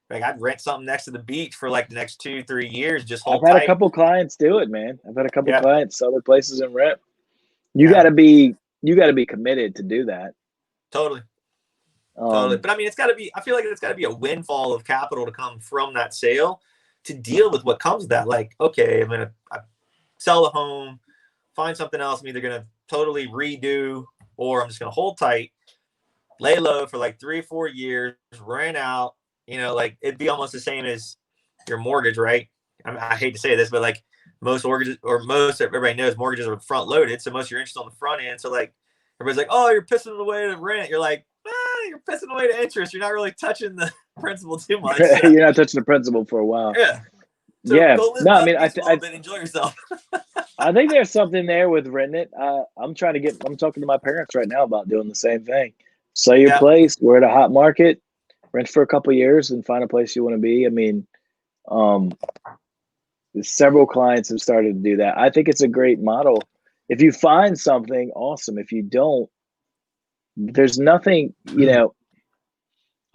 like, I'd rent something next to the beach for like the next 2-3 years. Just hold tight. I've had a couple clients do it, man. I've had a couple clients sell their places and rent. You gotta be committed to do that. Totally. Totally. But I mean, I feel like it's gotta be a windfall of capital to come from that sale to deal with what comes with that. Like, okay, I'm gonna sell the home, find something else I'm either gonna totally redo, or I'm just gonna hold tight, lay low for like 3 or 4 years, rent out. Like, it'd be almost the same as your mortgage, right? I hate to say this, but like most mortgages, or most everybody knows mortgages are front loaded. So most of your interest on the front end. So like everybody's like, oh, you're pissing away to rent. You're like, you're pissing away to interest. You're not really touching the principal too much. So. You're not touching the principal for a while. Yeah. So yeah. No, I mean, I enjoy yourself. I think there's something there with renting it. I'm talking to my parents right now about doing the same thing. Sell your place. We're at a hot market. Rent for a couple of years and find a place you want to be. I mean, several clients have started to do that. I think it's a great model. If you find something, awesome. If you don't, there's nothing,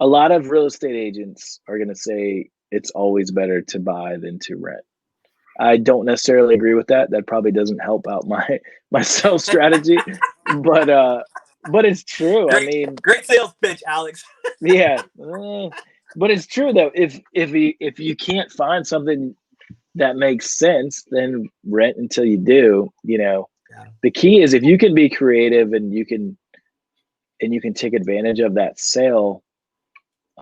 a lot of real estate agents are going to say it's always better to buy than to rent. I don't necessarily agree with that. That probably doesn't help out my sales strategy, but it's true. Great sales pitch, Alex. Yeah. But it's true though. If you can't find something that makes sense, then rent until you do. The key is if you can be creative and you can take advantage of that sale.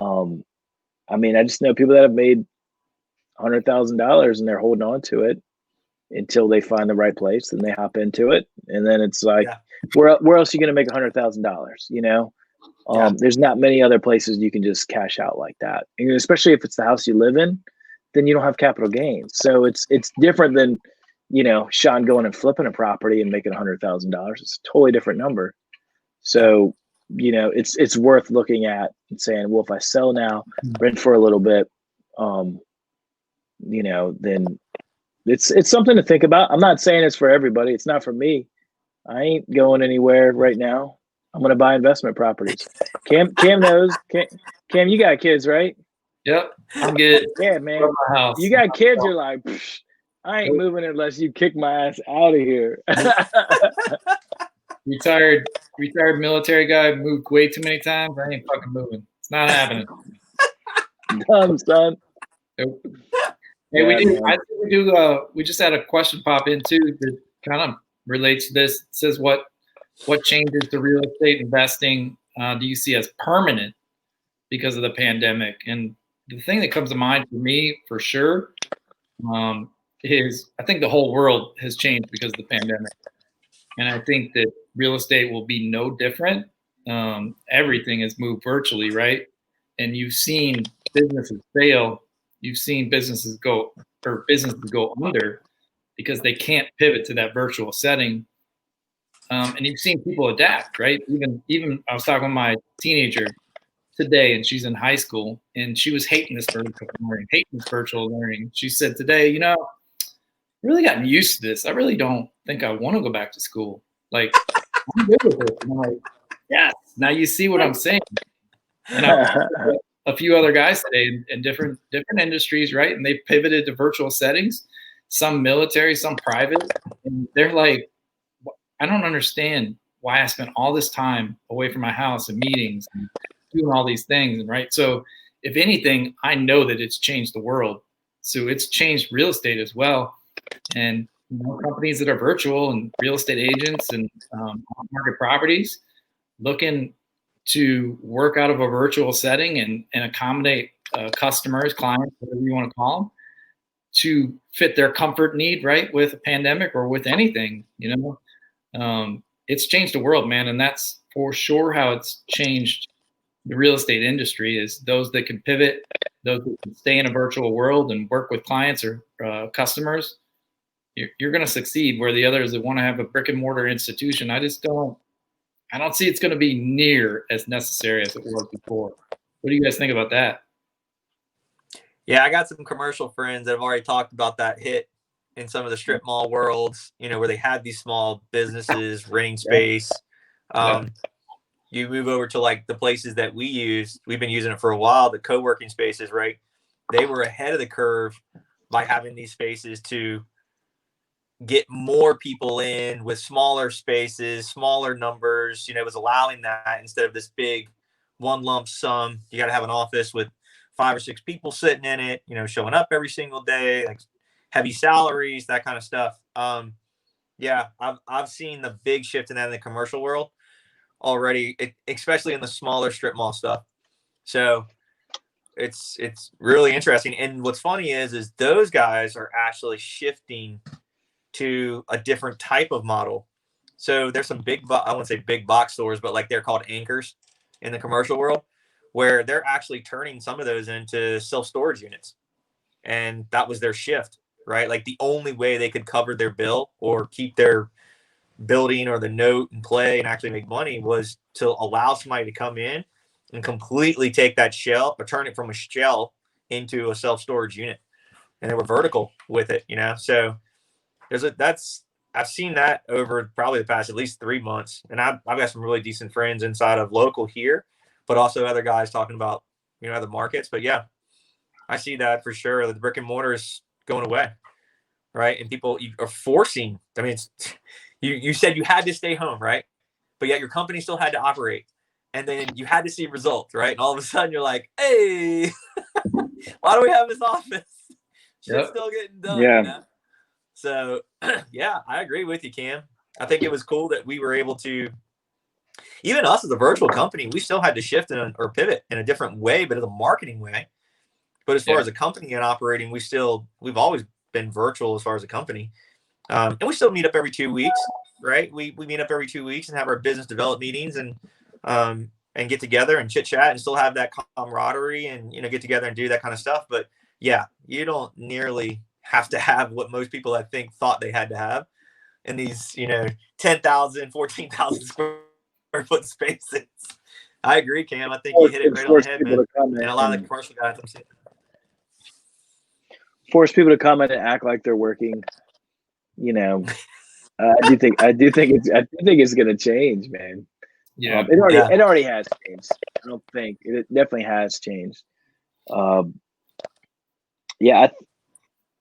I just know people that have made $100,000 and they're holding on to it until they find the right place, and they hop into it, and then it's like, where else are you going to make $100,000? There's not many other places you can just cash out like that, and especially if it's the house you live in, then you don't have capital gains. So it's different than Shawn going and flipping a property and making $100,000. It's a totally different number. So, it's worth looking at and saying, well, if I sell now, rent for a little bit, then it's something to think about. I'm not saying it's for everybody. It's not for me. I ain't going anywhere right now. I'm going to buy investment properties. Cam knows. Cam, you got kids, right? Yep, I'm good. Yeah, man. You got kids, you're like, I ain't moving unless you kick my ass out of here. Retired military guy, moved way too many times. I ain't fucking moving. It's not happening. Dumb, son. Nope. Hey, we just had a question pop in too that kind of relates to this. It says, what changes to real estate investing do you see as permanent because of the pandemic? And the thing that comes to mind for me, for sure, is I think the whole world has changed because of the pandemic. And I think that real estate will be no different. Everything has moved virtually, right? And you've seen businesses fail. You've seen businesses go under because they can't pivot to that virtual setting. And you've seen people adapt, right? Even I was talking with my teenager today, and she's in high school, and she was hating this virtual learning. She said today, I've really gotten used to this. I really don't think I want to go back to school. Like, I'm good with it. And I'm like, yes. Now you see what I'm saying. And a few other guys today in different industries, right? And they pivoted to virtual settings, some military, some private. And they're like, I don't understand why I spent all this time away from my house and meetings and doing all these things, right? So if anything, I know that it's changed the world. So it's changed real estate as well. And companies that are virtual and real estate agents and market properties looking to work out of a virtual setting and accommodate customers, clients, whatever you want to call them, to fit their comfort need, right, with a pandemic or with anything, it's changed the world, man. And that's for sure how it's changed the real estate industry, is those that can pivot, those that can stay in a virtual world and work with clients or customers, you're going to succeed, where the others that want to have a brick and mortar institution, I don't see it's going to be near as necessary as it was before. What do you guys think about that? Yeah, I got some commercial friends that have already talked about that hit in some of the strip mall worlds, where they had these small businesses renting space. You move over to like the places that we've been using it for a while, the co-working spaces, right? They were ahead of the curve by having these spaces to get more people in with smaller spaces, smaller numbers. It was allowing that instead of this big one lump sum. You got to have an office with 5 or 6 people sitting in it, showing up every single day, like heavy salaries, that kind of stuff. Yeah, I've seen the big shift in that in the commercial world already, especially in the smaller strip mall stuff. So it's really interesting. And what's funny is those guys are actually shifting to a different type of model. So there's some I wouldn't say big box stores, but like they're called anchors in the commercial world, where they're actually turning some of those into self-storage units. And that was their shift, right? Like the only way they could cover their bill or keep their building or the note and play and actually make money was to allow somebody to come in and completely take that shell or turn it from a shell into a self-storage unit. And they were vertical with it, So I've seen that over probably the past at least 3 months. And I've got some really decent friends inside of local here, but also other guys talking about, other markets. But yeah, I see that for sure. The brick and mortar is going away, right? And people are forcing. I mean, you said you had to stay home, right? But yet your company still had to operate, and then you had to see results, right? And all of a sudden you're like, hey, why do we have this office? Shit's still getting done. Yeah. So yeah, I agree with you, Cam. I think it was cool that we were able to, even us as a virtual company, we still had to shift or pivot in a different way, but in a marketing way. But as far as a company and operating, we've always been virtual as far as a company. And we still meet up every 2 weeks, right? We meet up every 2 weeks and have our business development meetings and get together and chit chat and still have that camaraderie and, get together and do that kind of stuff. But yeah, you don't nearly have to have what most people I think thought they had to have in these, 10,000, 14,000 square foot spaces. I agree, Cam. I think you hit it right on the head, man. And a lot of the commercial guys I'm seeing. Force people to come in and act like they're working. I do think it's going to change, man. Yeah. It already has changed. I don't think it definitely has changed. Yeah,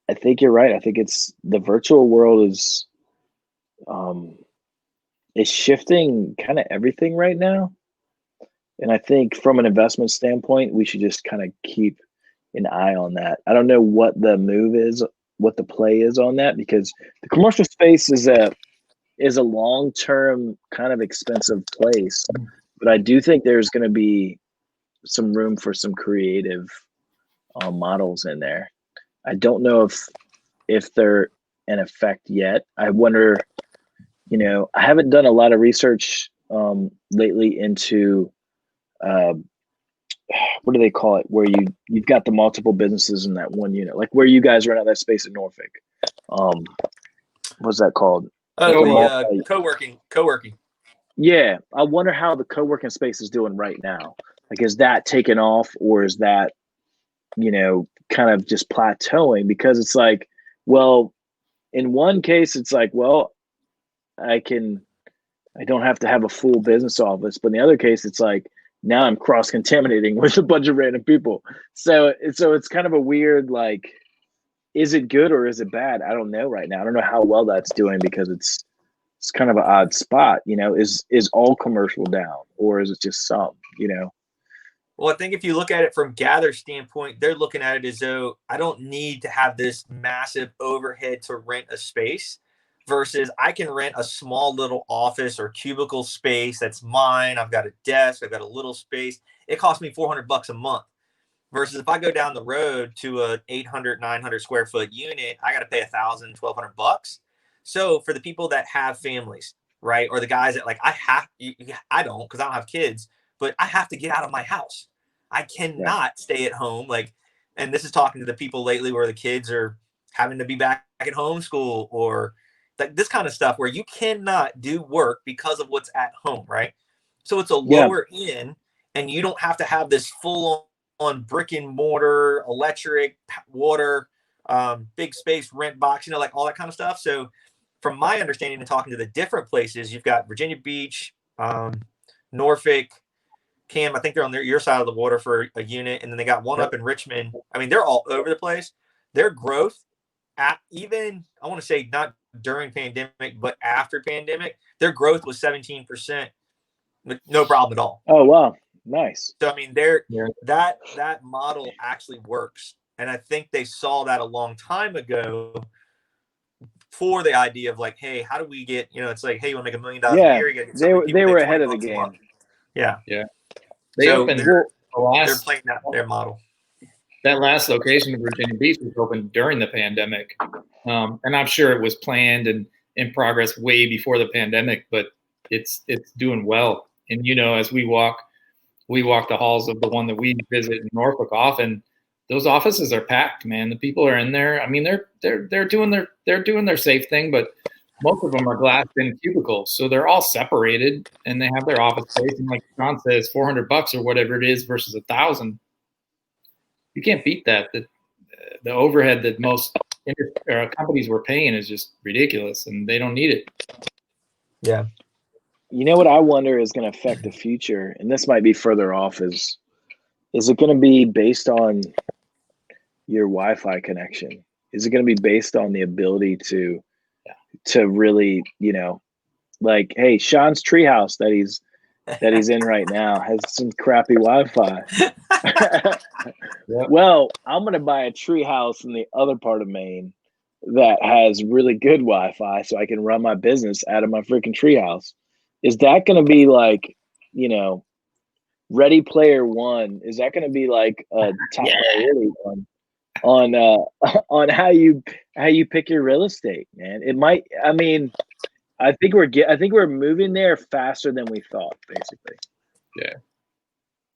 I think you're right. I think it's the virtual world is shifting kind of everything right now. And I think from an investment standpoint, we should just kind of keep an eye on that. I don't know what the move is, what the play is on that, because the commercial space is a long-term kind of expensive place. But I do think there's going to be some room for some creative models in there. I don't know if they're in effect yet. I wonder, I haven't done a lot of research lately into what do they call it, where you've got the multiple businesses in that one unit, like where you guys rent out that space in Norfolk. What's that called? Co-working. Yeah, I wonder how the co-working space is doing right now. Like, is that taking off, or is that, kind of just plateauing? Because it's like, well, in one case, it's like, well, I don't have to have a full business office, but in the other case, it's like, now I'm cross-contaminating with a bunch of random people. So it's kind of a weird, like, is it good or is it bad? I don't know right now. I don't know how well that's doing, because it's kind of an odd spot. Is all commercial down, or is it just some? Well, I think if you look at it from Gather's standpoint, they're looking at it as though I don't need to have this massive overhead to rent a space, versus I can rent a small little office or cubicle space that's mine. I've got a desk, I've got a little space. It costs me $400 a month. Versus if I go down the road to a 800, 900 square foot unit, I got to pay $1,000, $1,200. So for the people that have families, right, or the guys that, like, I don't, because I don't have kids, but I have to get out of my house. I cannot stay at home. Like, and this is talking to the people lately where the kids are having to be back at homeschool, or like this kind of stuff where you cannot do work because of what's at home, right? So it's a lower end, and you don't have to have this full on brick and mortar, electric, water, big space, rent box, like all that kind of stuff. So from my understanding and talking to the different places, you've got Virginia Beach, Norfolk, Cam, I think they're on your side of the water for a unit. And then they got one up in Richmond. I mean, they're all over the place. Their growth, I want to say not during pandemic, but after pandemic, their growth was 17%. No problem at all. Oh, wow. Nice. So, I mean, that model actually works. And I think they saw that a long time ago for the idea of like, hey, how do we get, it's like, hey, you want to make $1 million a year? You get they were ahead of the game. Yeah. Yeah. They're playing their model. That last location in Virginia Beach was opened during the pandemic. And I'm sure it was planned and in progress way before the pandemic, but it's doing well. And, as we walk the halls of the one that we visit in Norfolk often, those offices are packed, man. The people are in there. I mean, they're doing their safe thing, but most of them are glassed in cubicles, so they're all separated and they have their office space. And like Shawn says, $400 or whatever it is versus $1,000. You can't beat that. The overhead that most companies were paying is just ridiculous, and they don't need it. Yeah. You know what I wonder is going to affect the future, and this might be further off, is it going to be based on your Wi-Fi connection? Is it going to be based on the ability to really, like, hey, Shawn's treehouse that he's in right now has some crappy Wi-Fi. Well, I'm going to buy a treehouse in the other part of Maine that has really good Wi-Fi so I can run my business out of my freaking treehouse. Is that going to be like, Ready Player One? Is that going to be like a top priority on how you pick your real estate, man? It might. I mean, I think we're moving there faster than we thought, basically. Yeah.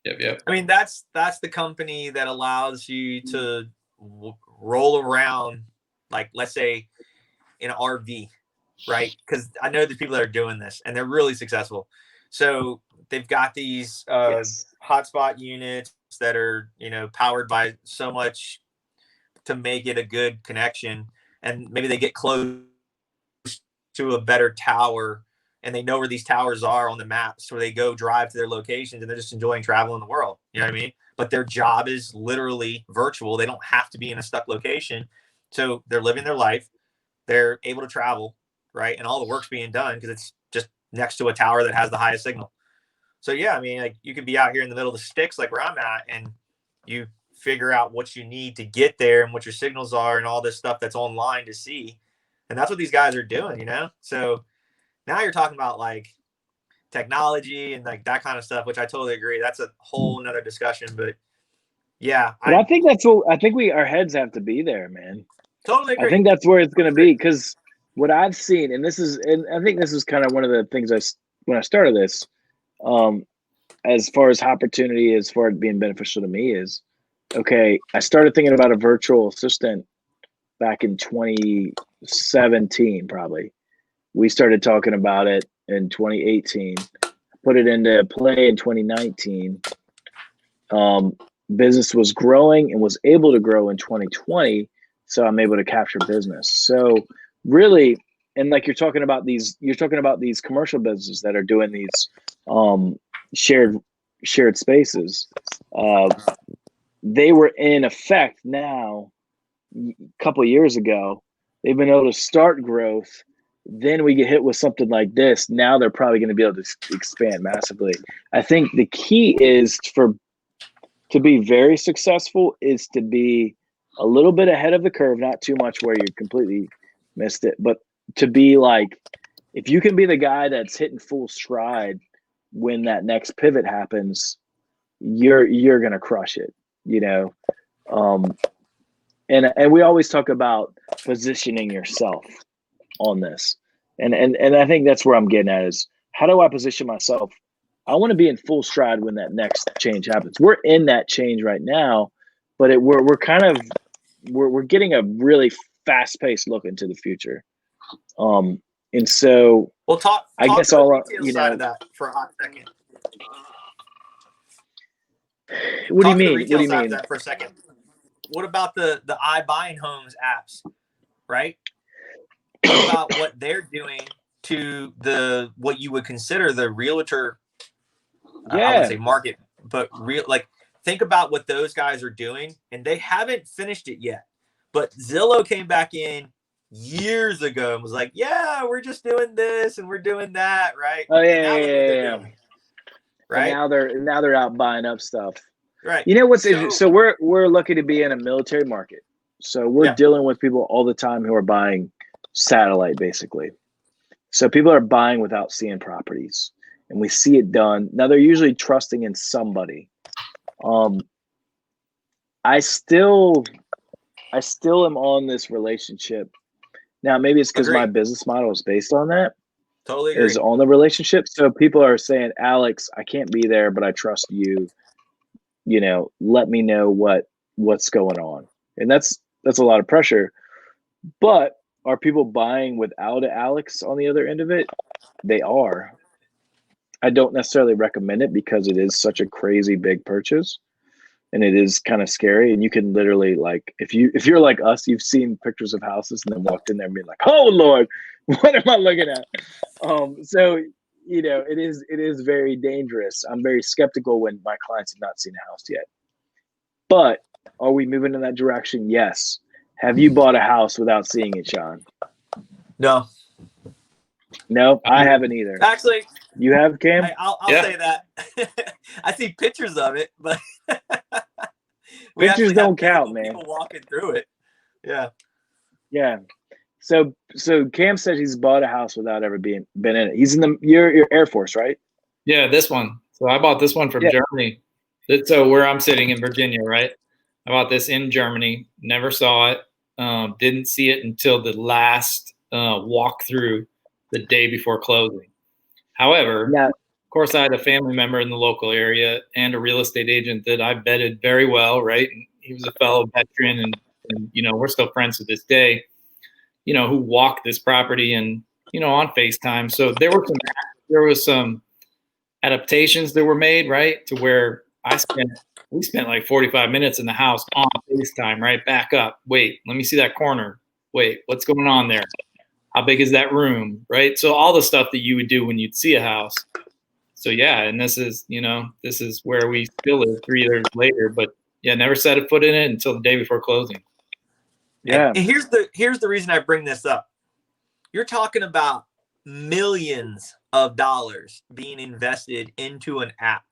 Yep. I mean, that's the company that allows you to roll around like let's say an RV, right? Because I know there's people that are doing this and they're really successful. So they've got these hotspot units that are, powered by so much to make it a good connection. And maybe they get close to a better tower and they know where these towers are on the maps, where they go drive to their locations and they're just enjoying traveling the world. You know what I mean? But their job is literally virtual. They don't have to be in a stuck location. So they're living their life. They're able to travel, right? And all the work's being done because it's just next to a tower that has the highest signal. So yeah, I mean, like you could be out here in the middle of the sticks like where I'm at, and you figure out what you need to get there and what your signals are and all this stuff that's online to see. And that's what these guys are doing, So now you're talking about like technology and like that kind of stuff, which I totally agree. That's a whole nother discussion, but yeah. But I think our heads have to be there, man. Totally agree. I think that's where it's going to be, because what I've seen, and I think this is kind of one of the things when I started this, as far as Hopportunity, as far as being beneficial to me is, okay, I started thinking about a virtual assistant back in 2017, probably. We started talking about it in 2018, put it into play in 2019. Business was growing and was able to grow in 2020. So I'm able to capture business. So really, and like you're talking about these commercial businesses that are doing these shared spaces. They were in effect now a couple of years ago. They've been able to start growth. Then we get hit with something like this. Now they're probably going to be able to expand massively. I think the key is to be very successful is to be a little bit ahead of the curve, not too much where you completely missed it, but to be like, if you can be the guy that's hitting full stride when that next pivot happens, you're going to crush it, and we always talk about positioning yourself on this. And I think that's where I'm getting at is, how do I position myself? I want to be in full stride when that next change happens. We're in that change right now, but we're getting a really fast-paced look into the future. And so we'll talk I guess to all the retail side of that for a hot second. What do you mean? What do you mean? That for a second. What about the iBuying Homes apps, right? What about what they're doing to what you would consider the realtor? I wouldn't say market, but think about what those guys are doing, and they haven't finished it yet. But Zillow came back in years ago and was like, "Yeah, we're just doing this and we're doing that, right?" Oh yeah. Doing, right. And now they're out buying up stuff. Right. You know what's interesting? So we're lucky to be in a military market. So we're dealing with people all the time who are buying satellite, basically. So people are buying without seeing properties, and we see it done. Now they're usually trusting in somebody. I still am on this relationship. Now maybe it's because my business model is based on that. Totally agree. Is on the relationship. So people are saying, Alex, I can't be there, but I trust you. Let me know what's going on. And that's a lot of pressure. But are people buying without Alex on the other end of it? They are. I don't necessarily recommend it because it is such a crazy big purchase, and it is kind of scary. And you can literally, like, if you're like us, you've seen pictures of houses and then walked in there and been like, "Oh Lord, what am I looking at?" So it is very dangerous. I'm very skeptical when my clients have not seen a house yet. But are we moving in that direction? Yes. Have you bought a house without seeing it, Shawn? No. No, I haven't either. Actually, you have, Cam? I'll say that. I see pictures of it, but pictures don't count, man. People walking through it. Yeah. Yeah. So Cam said he's bought a house without ever been in it. He's in your Air Force, right? Yeah, this one. So I bought this one from Germany. So where I'm sitting in Virginia, right? I bought this in Germany. Never saw it. Didn't see it until the last walkthrough the day before closing. However, of course, I had a family member in the local area and a real estate agent that I vetted very well, right? And he was a fellow veteran, and we're still friends to this day. who walked this property and, on FaceTime. So there was some adaptations that were made, right, to where we spent like 45 minutes in the house on FaceTime, right? Back up. Wait, let me see that corner. Wait, what's going on there? How big is that room, right? So all the stuff that you would do when you'd see a house. So yeah, and this is where we still live 3 years later, but yeah, never set a foot in it until the day before closing. Yeah. And here's the reason I bring this up. You're talking about millions of dollars being invested into an app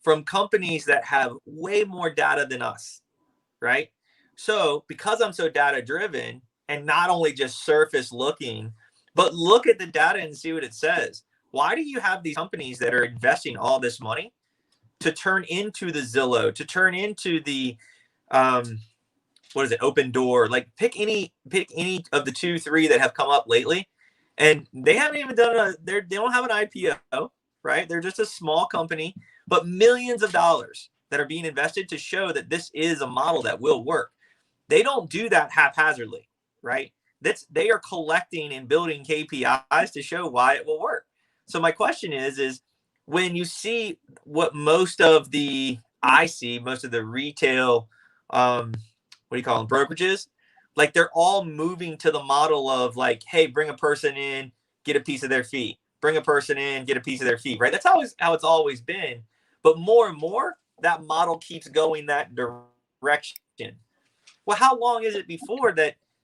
from companies that have way more data than us, right? So because I'm so data driven and not only just surface looking, but look at the data and see what it says. Why do you have these companies that are investing all this money to turn into the Zillow, to turn into the, Open Door? Like pick any of the 2, 3 that have come up lately, and they haven't even done they don't have an IPO, right? They're just a small company, but millions of dollars that are being invested to show that this is a model that will work. They don't do that haphazardly, right? They are collecting and building KPIs to show why it will work. So my question is when you see what most of the retail, brokerages, like they're all moving to the model of like, hey, bring a person in, get a piece of their fee. Bring a person in, get a piece of their fee, right? That's always how it's always been. But more and more, that model keeps going that direction. Well, how long is it before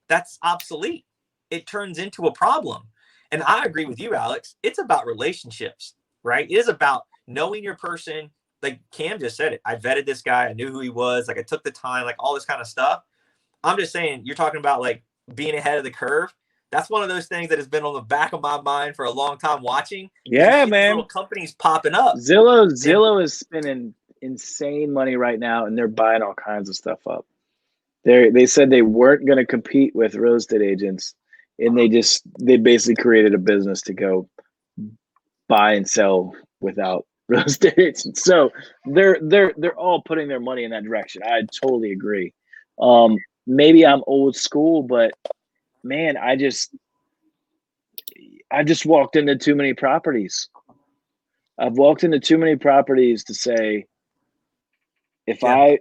that's obsolete? It turns into a problem. And I agree with you, Alex. It's about relationships, right? It is about knowing your person. Like Cam just said it. I vetted this guy. I knew who he was. Like I took the time, like all this kind of stuff. I'm just saying, you're talking about like being ahead of the curve. That's one of those things that has been on the back of my mind for a long time watching. Yeah, man. Little companies popping up. Zillow is spending insane money right now, and they're buying all kinds of stuff up. They said they weren't going to compete with real estate agents, and they basically created a business to go buy and sell without real estate agents. So they're all putting their money in that direction. I totally agree. Maybe I'm old school, but man, I just walked into too many properties. I've walked into too many properties to say, if I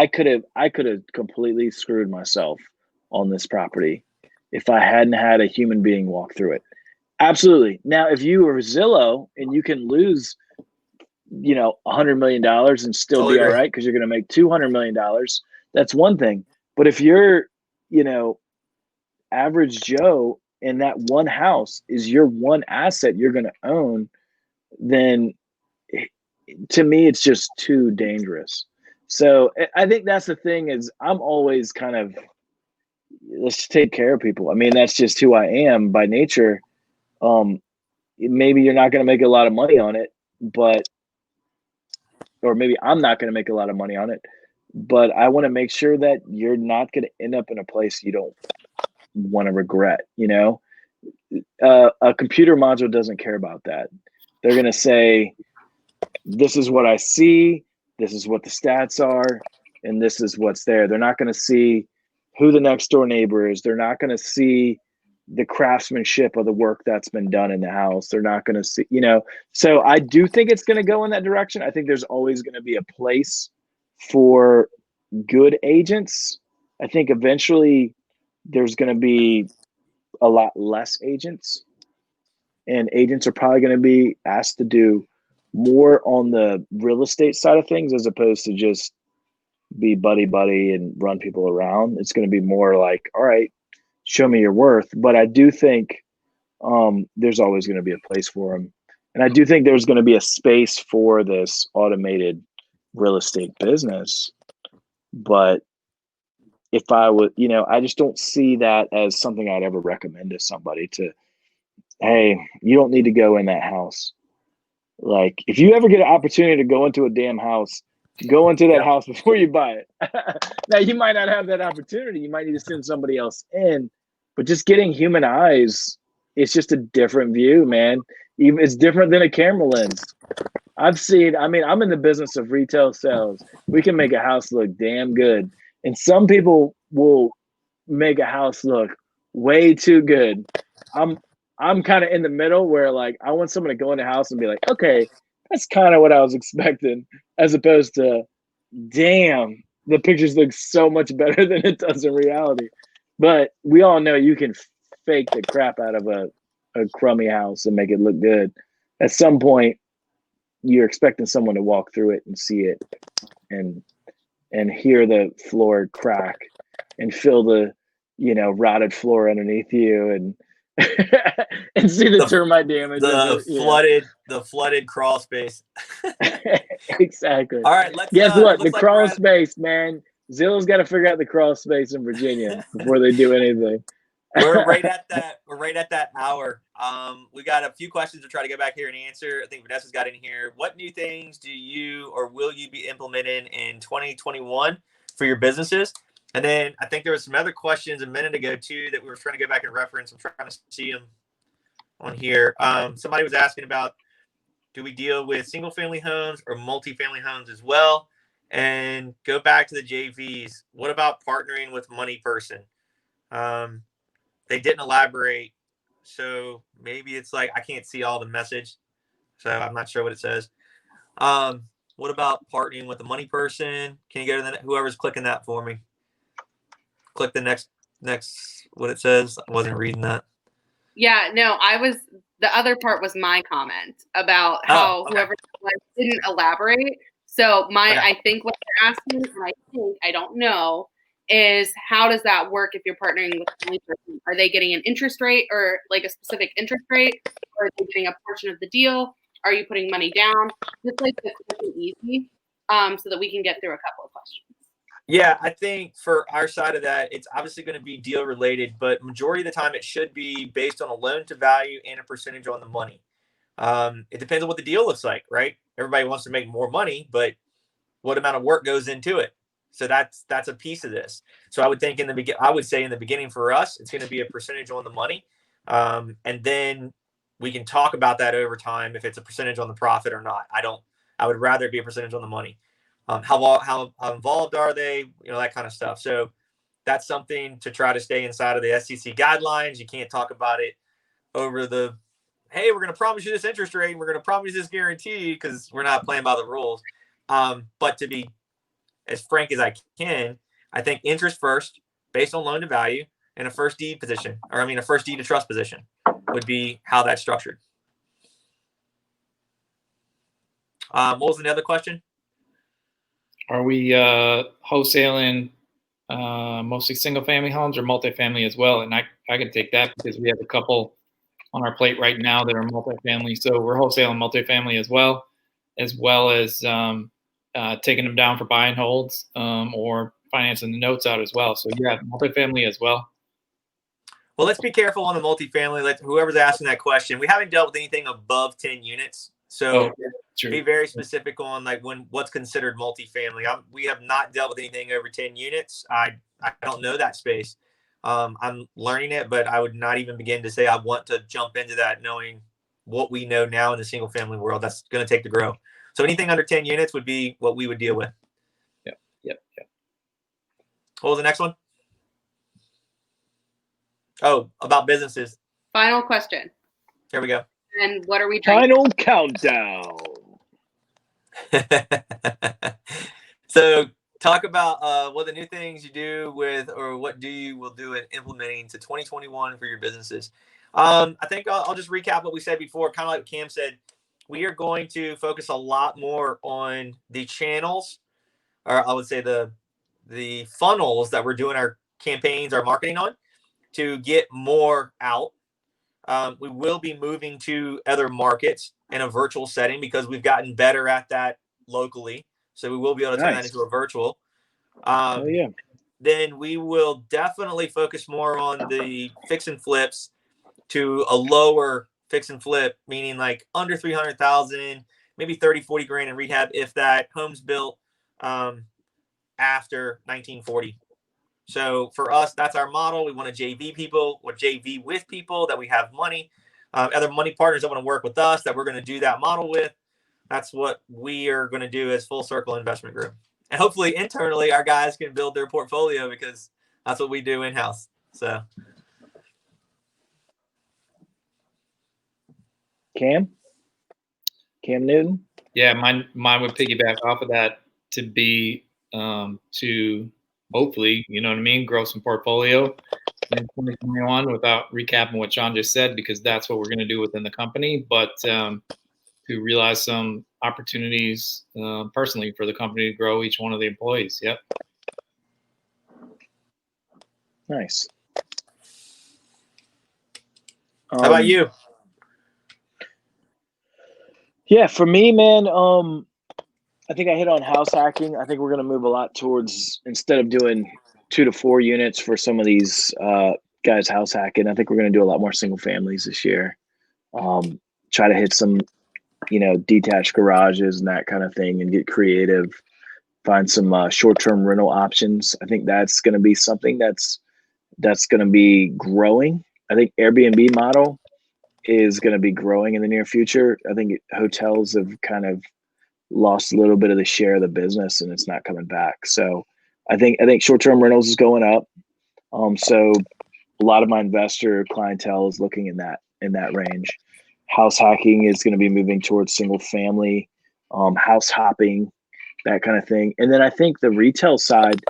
could have completely screwed myself on this property if I hadn't had a human being walk through it. Absolutely. Now, if you were Zillow and you can lose, $100 million and still be all right because you're going to make $200 million, that's one thing. But if you're, average Joe and that one house is your one asset you're going to own, then to me, it's just too dangerous. So I think that's the thing is I'm always kind of, let's take care of people. I mean, that's just who I am by nature. Maybe you're not going to make a lot of money on it, or maybe I'm not going to make a lot of money on it, but I want to make sure that you're not going to end up in a place you don't want to regret. A computer module doesn't care about that. They're going to say, this is what I see, this is what the stats are, and this is what's there. They're not going to see who the next door neighbor is. They're not going to see the craftsmanship of the work that's been done in the house. They're not going to see, so I do think it's going to go in that direction. I think there's always going to be a place for good agents. I think eventually there's going to be a lot less agents, and agents are probably going to be asked to do more on the real estate side of things as opposed to just be buddy and run people around. It's going to be more like, all right, show me your worth. But I do think there's always going to be a place for them. And I do think there's going to be a space for this automated real estate business. But if I would, I just don't see that as something I'd ever recommend to somebody to, hey, you don't need to go in that house. Like, if you ever get an opportunity to go into a damn house, go into that house before you buy it. Now, you might not have that opportunity. You might need to send somebody else in. But just getting human eyes, it's just a different view, man. It's different than a camera lens. I'm in the business of retail sales. We can make a house look damn good. And some people will make a house look way too good. I'm kind of in the middle where like I want someone to go in the house and be like, okay, that's kind of what I was expecting, as opposed to, damn, the pictures look so much better than it does in reality. But we all know you can fake the crap out of a crummy house and make it look good. At some point, you're expecting someone to walk through it and see it and hear the floor crack and feel the rotted floor underneath you and and see the termite damage. The flooded crawl space. Exactly. All right, let's guess what? The like crawl space, man. Zillow's got to figure out the crawl space in Virginia before they do anything. We're right at that hour. We got a few questions to try to get back here and answer. I think Vanessa's got in here. What new things do you or will you be implementing in 2021 for your businesses? And then I think there was some other questions a minute ago too that we were trying to go back and reference. I'm trying to see them on here. Somebody was asking about, do we deal with single family homes or multifamily homes as well? And go back to the JVs. What about partnering with money person? They didn't elaborate. So maybe it's like, I can't see all the message. So I'm not sure what it says. What about partnering with a money person? Can you go to whoever's clicking that for me? Click the next, what it says. I wasn't reading that. Yeah, no, the other part was my comment about how whoever didn't elaborate. So I think what they're asking, and I don't know, is how does that work if you're partnering with a money person? Are they getting an interest rate or like a specific interest rate? Or are they getting a portion of the deal? Are you putting money down? Just like the quick and easy, so that we can get through a couple of questions. Yeah, I think for our side of that, it's obviously going to be deal related, but majority of the time it should be based on a loan to value and a percentage on the money. It depends on what the deal looks like, right? Everybody wants to make more money, but what amount of work goes into it? So that's a piece of this. So I would think in the beginning for us, it's going to be a percentage on the money. And then we can talk about that over time if it's a percentage on the profit or not. I would rather it be a percentage on the money. How involved are they? That kind of stuff. So that's something to try to stay inside of the SEC guidelines. You can't talk about it over hey, we're going to promise you this interest rate. And we're going to promise you this guarantee, because we're not playing by the rules. But to be as frank as I can, I think interest first, based on loan to value, and a first deed position, a first deed to trust position would be how that's structured. What was the other question? Are we wholesaling mostly single family homes or multifamily as well? And I can take that because we have a couple on our plate right now that are multifamily. So we're wholesaling multifamily as well as taking them down for buy and holds or financing the notes out as well. So yeah, multifamily as well. Well, let's be careful on the multifamily. Whoever's asking that question, we haven't dealt with anything above 10 units. So be very specific on what's considered multifamily. We have not dealt with anything over 10 units. I don't know that space. I'm learning it, but I would not even begin to say I want to jump into that knowing what we know now in the single family world. That's going to take to grow. So anything under 10 units would be what we would deal with. Yep. What was the next one? Oh, about businesses. Final question. Here we go. And what are we drinking? Final countdown. So talk about what the new things you do with, or what will do in implementing to 2021 for your businesses. I think I'll just recap what we said before, kind of like Cam said. We are going to focus a lot more on the channels, or I would say the funnels that we're doing our campaigns, our marketing on, to get more out. We will be moving to other markets in a virtual setting because we've gotten better at that locally. So we will be able to turn that into a virtual. Then we will definitely focus more on the fix and flips to a lower fix and flip, meaning like under 300,000, maybe 30, 40 grand in rehab if that home's built after 1940. So for us, that's our model. We want to JV people or JV with people that we have money, other money partners that want to work with us that we're going to do that model with. That's what we are going to do as Full Circle Investment Group. And hopefully internally our guys can build their portfolio because that's what we do in-house. So Cam Newton. Yeah, mine would piggyback off of that to be to hopefully, you know what I mean, grow some portfolio in 2021 without recapping what Shawn just said, because that's what we're going to do within the company. But to realize some opportunities personally for the company to grow each one of the employees. Yep. Nice. How about you? Yeah, for me, man, I think I hit on house hacking. I think we're going to move a lot towards, instead of doing 2 to 4 units for some of these guys house hacking, I think we're going to do a lot more single families this year. Try to hit some, detached garages and that kind of thing, and get creative. Find some short-term rental options. I think that's going to be something that's going to be growing. I think Airbnb model is going to be growing in the near future. I think hotels have kind of lost a little bit of the share of the business, and it's not coming back. So I think short-term rentals is going up. So a lot of my investor clientele is looking in that range. House hacking is going to be moving towards single family, house hopping, that kind of thing. And then I think the retail side,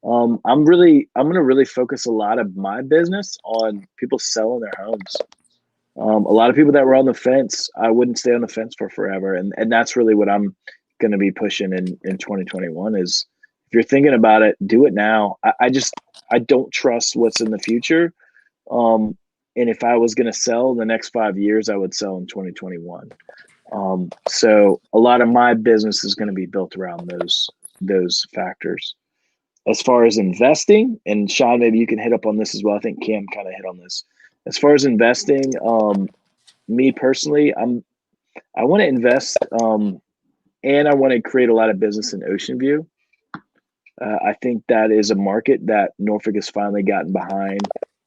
I'm going to really focus a lot of my business on people selling their homes. A lot of people that were on the fence, I wouldn't stay on the fence for forever. And that's really what I'm going to be pushing in 2021 is, if you're thinking about it, do it now. I don't trust what's in the future. And if I was going to sell in the next 5 years, I would sell in 2021. So a lot of my business is going to be built around those factors. As far as investing, and Shawn, maybe you can hit up on this as well. I think Cam kind of hit on this. As far as investing, me personally, I want to invest, and I want to create a lot of business in Ocean View. I think that is a market that Norfolk has finally gotten behind.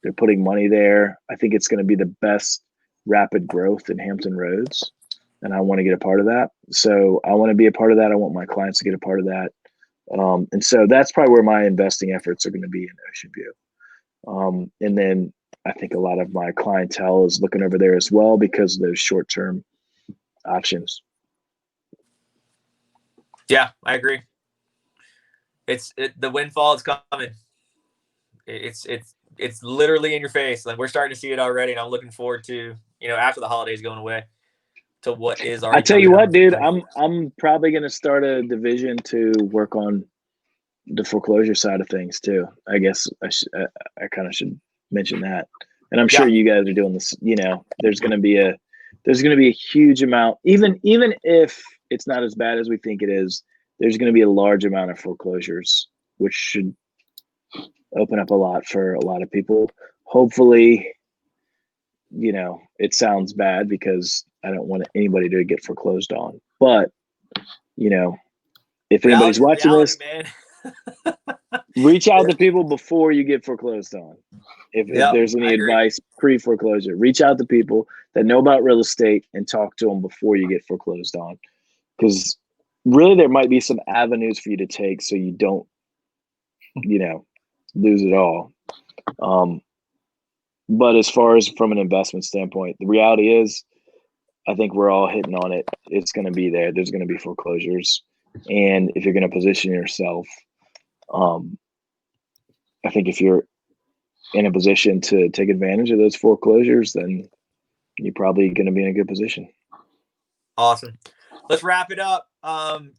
They're putting money there. I think it's going to be the best rapid growth in Hampton Roads, and I want to get a part of that. So I want to be a part of that. I want my clients to get a part of that. And so that's probably where my investing efforts are going to be, in Ocean View. And then I think a lot of my clientele is looking over there as well because of those short-term options. Yeah, I agree. The windfall is coming. It's literally in your face. Like, we're starting to see it already, and I'm looking forward to, after the holidays going away, to what is already. I tell you what, dude, I'm probably going to start a division to work on the foreclosure side of things too. I guess I kind of should mention that. And I'm sure you guys are doing this. There's going to be a huge amount, even if it's not as bad as we think it is. There's going to be a large amount of foreclosures, which should open up a lot for a lot of people. Hopefully, it sounds bad because I don't want anybody to get foreclosed on. But, if anybody's watching this, man. reach out to people before you get foreclosed on. If there's any advice pre-foreclosure, reach out to people that know about real estate and talk to them before you get foreclosed on. Because really, there might be some avenues for you to take so you don't, lose it all. But as far as from an investment standpoint, the reality is, I think we're all hitting on it. It's going to be there. There's going to be foreclosures. And if you're going to position yourself, I think if you're in a position to take advantage of those foreclosures, then you're probably going to be in a good position. Awesome. Let's wrap it up.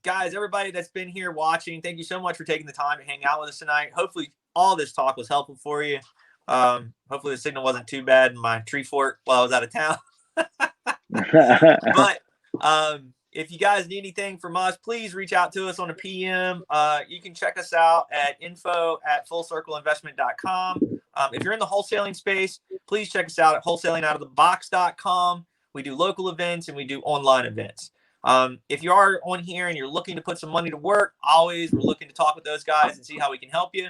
Guys, everybody that's been here watching, thank you so much for taking the time to hang out with us tonight. Hopefully all this talk was helpful for you. Hopefully the signal wasn't too bad in my tree fort while I was out of town. But if you guys need anything from us, please reach out to us on a PM. You can check us out at info@fullcircleinvestment.com. If you're in the wholesaling space, please check us out at wholesalingoutofthebox.com. We do local events and we do online events. If you are on here and you're looking to put some money to work, we're looking to talk with those guys and see how we can help you.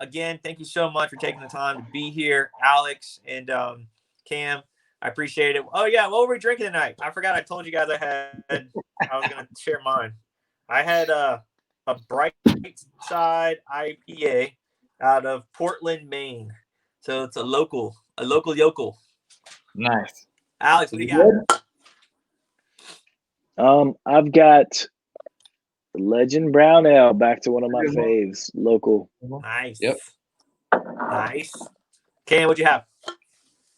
Again, thank you so much for taking the time to be here, Alex and Cam. I appreciate it. Oh yeah, what were we drinking tonight? I forgot. I told you guys I was going to share mine. I had a Bright Side IPA out of Portland, Maine. So it's a local yokel. Nice. Alex, what do you got? I've got Legend Brown Ale, back to one of my faves, local. Nice. Yep. Nice. Cam, what'd you have?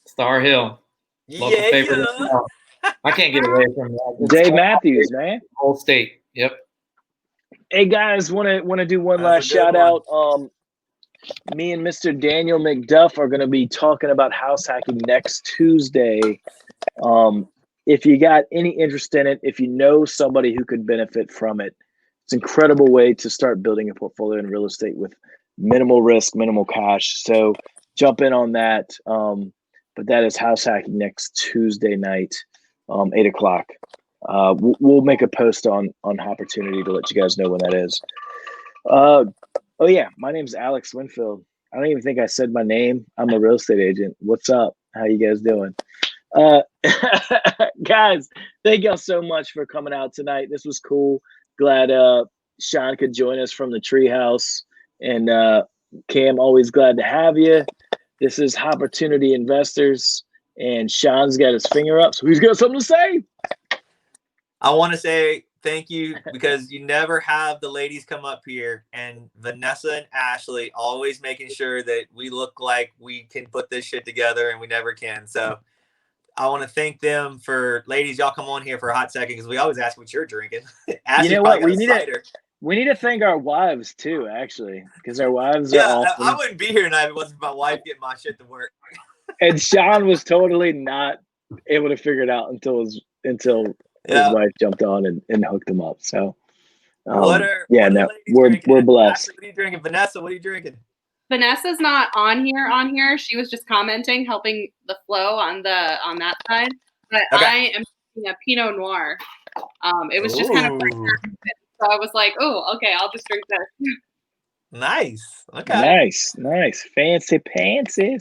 Star Hill. Local favorite. I can't get away from that. Dave Matthews, man. Whole state. Yep. Hey guys, want to do one last shout out. Me and Mr. Daniel McDuff are going to be talking about house hacking next Tuesday. If you got any interest in it, if you know somebody who could benefit from it, it's an incredible way to start building a portfolio in real estate with minimal risk, minimal cash. So jump in on that. But that is house hacking next Tuesday night, 8 o'clock. We'll make a post on Hopportunity to let you guys know when that is. Oh yeah, my name's Alex Winfield. I don't even think I said my name. I'm a real estate agent. What's up? How you guys doing? Guys, thank y'all so much for coming out tonight. This was cool. Glad Shawn could join us from the treehouse. And Cam, always glad to have you. This is Hopportunity Investors, and Shawn's got his finger up, so he's got something to say. I want to say thank you, because you never have the ladies come up here, and Vanessa and Ashley always making sure that we look like we can put this shit together, and we never can. So I want to thank them for, ladies, y'all come on here for a hot second, because we always ask what you're drinking. You know what? We need to thank our wives too, actually, because our wives are awesome. I wouldn't be here tonight if it wasn't for my wife getting my shit to work. And Shawn was totally not able to figure it out until his wife jumped on and hooked him up. So, we're blessed. Ashley, what are you drinking? Vanessa, what are you drinking? Vanessa's not on here. She was just commenting, helping the flow on that side. But okay. I am drinking a Pinot Noir. It was just kind of so I was like, oh, okay, I'll just drink this. Nice. Okay. Nice. Fancy pantsy.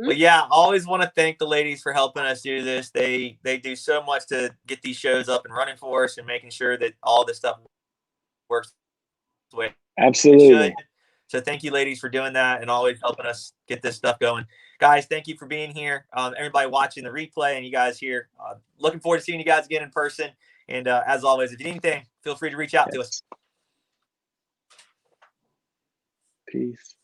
But yeah, I always want to thank the ladies for helping us do this. They do so much to get these shows up and running for us and making sure that all this stuff works the way absolutely it should. So thank you, ladies, for doing that and always helping us get this stuff going. Guys, thank you for being here. Everybody watching the replay and you guys here. Looking forward to seeing you guys again in person. And as always, if you need anything, feel free to reach out to us. Peace.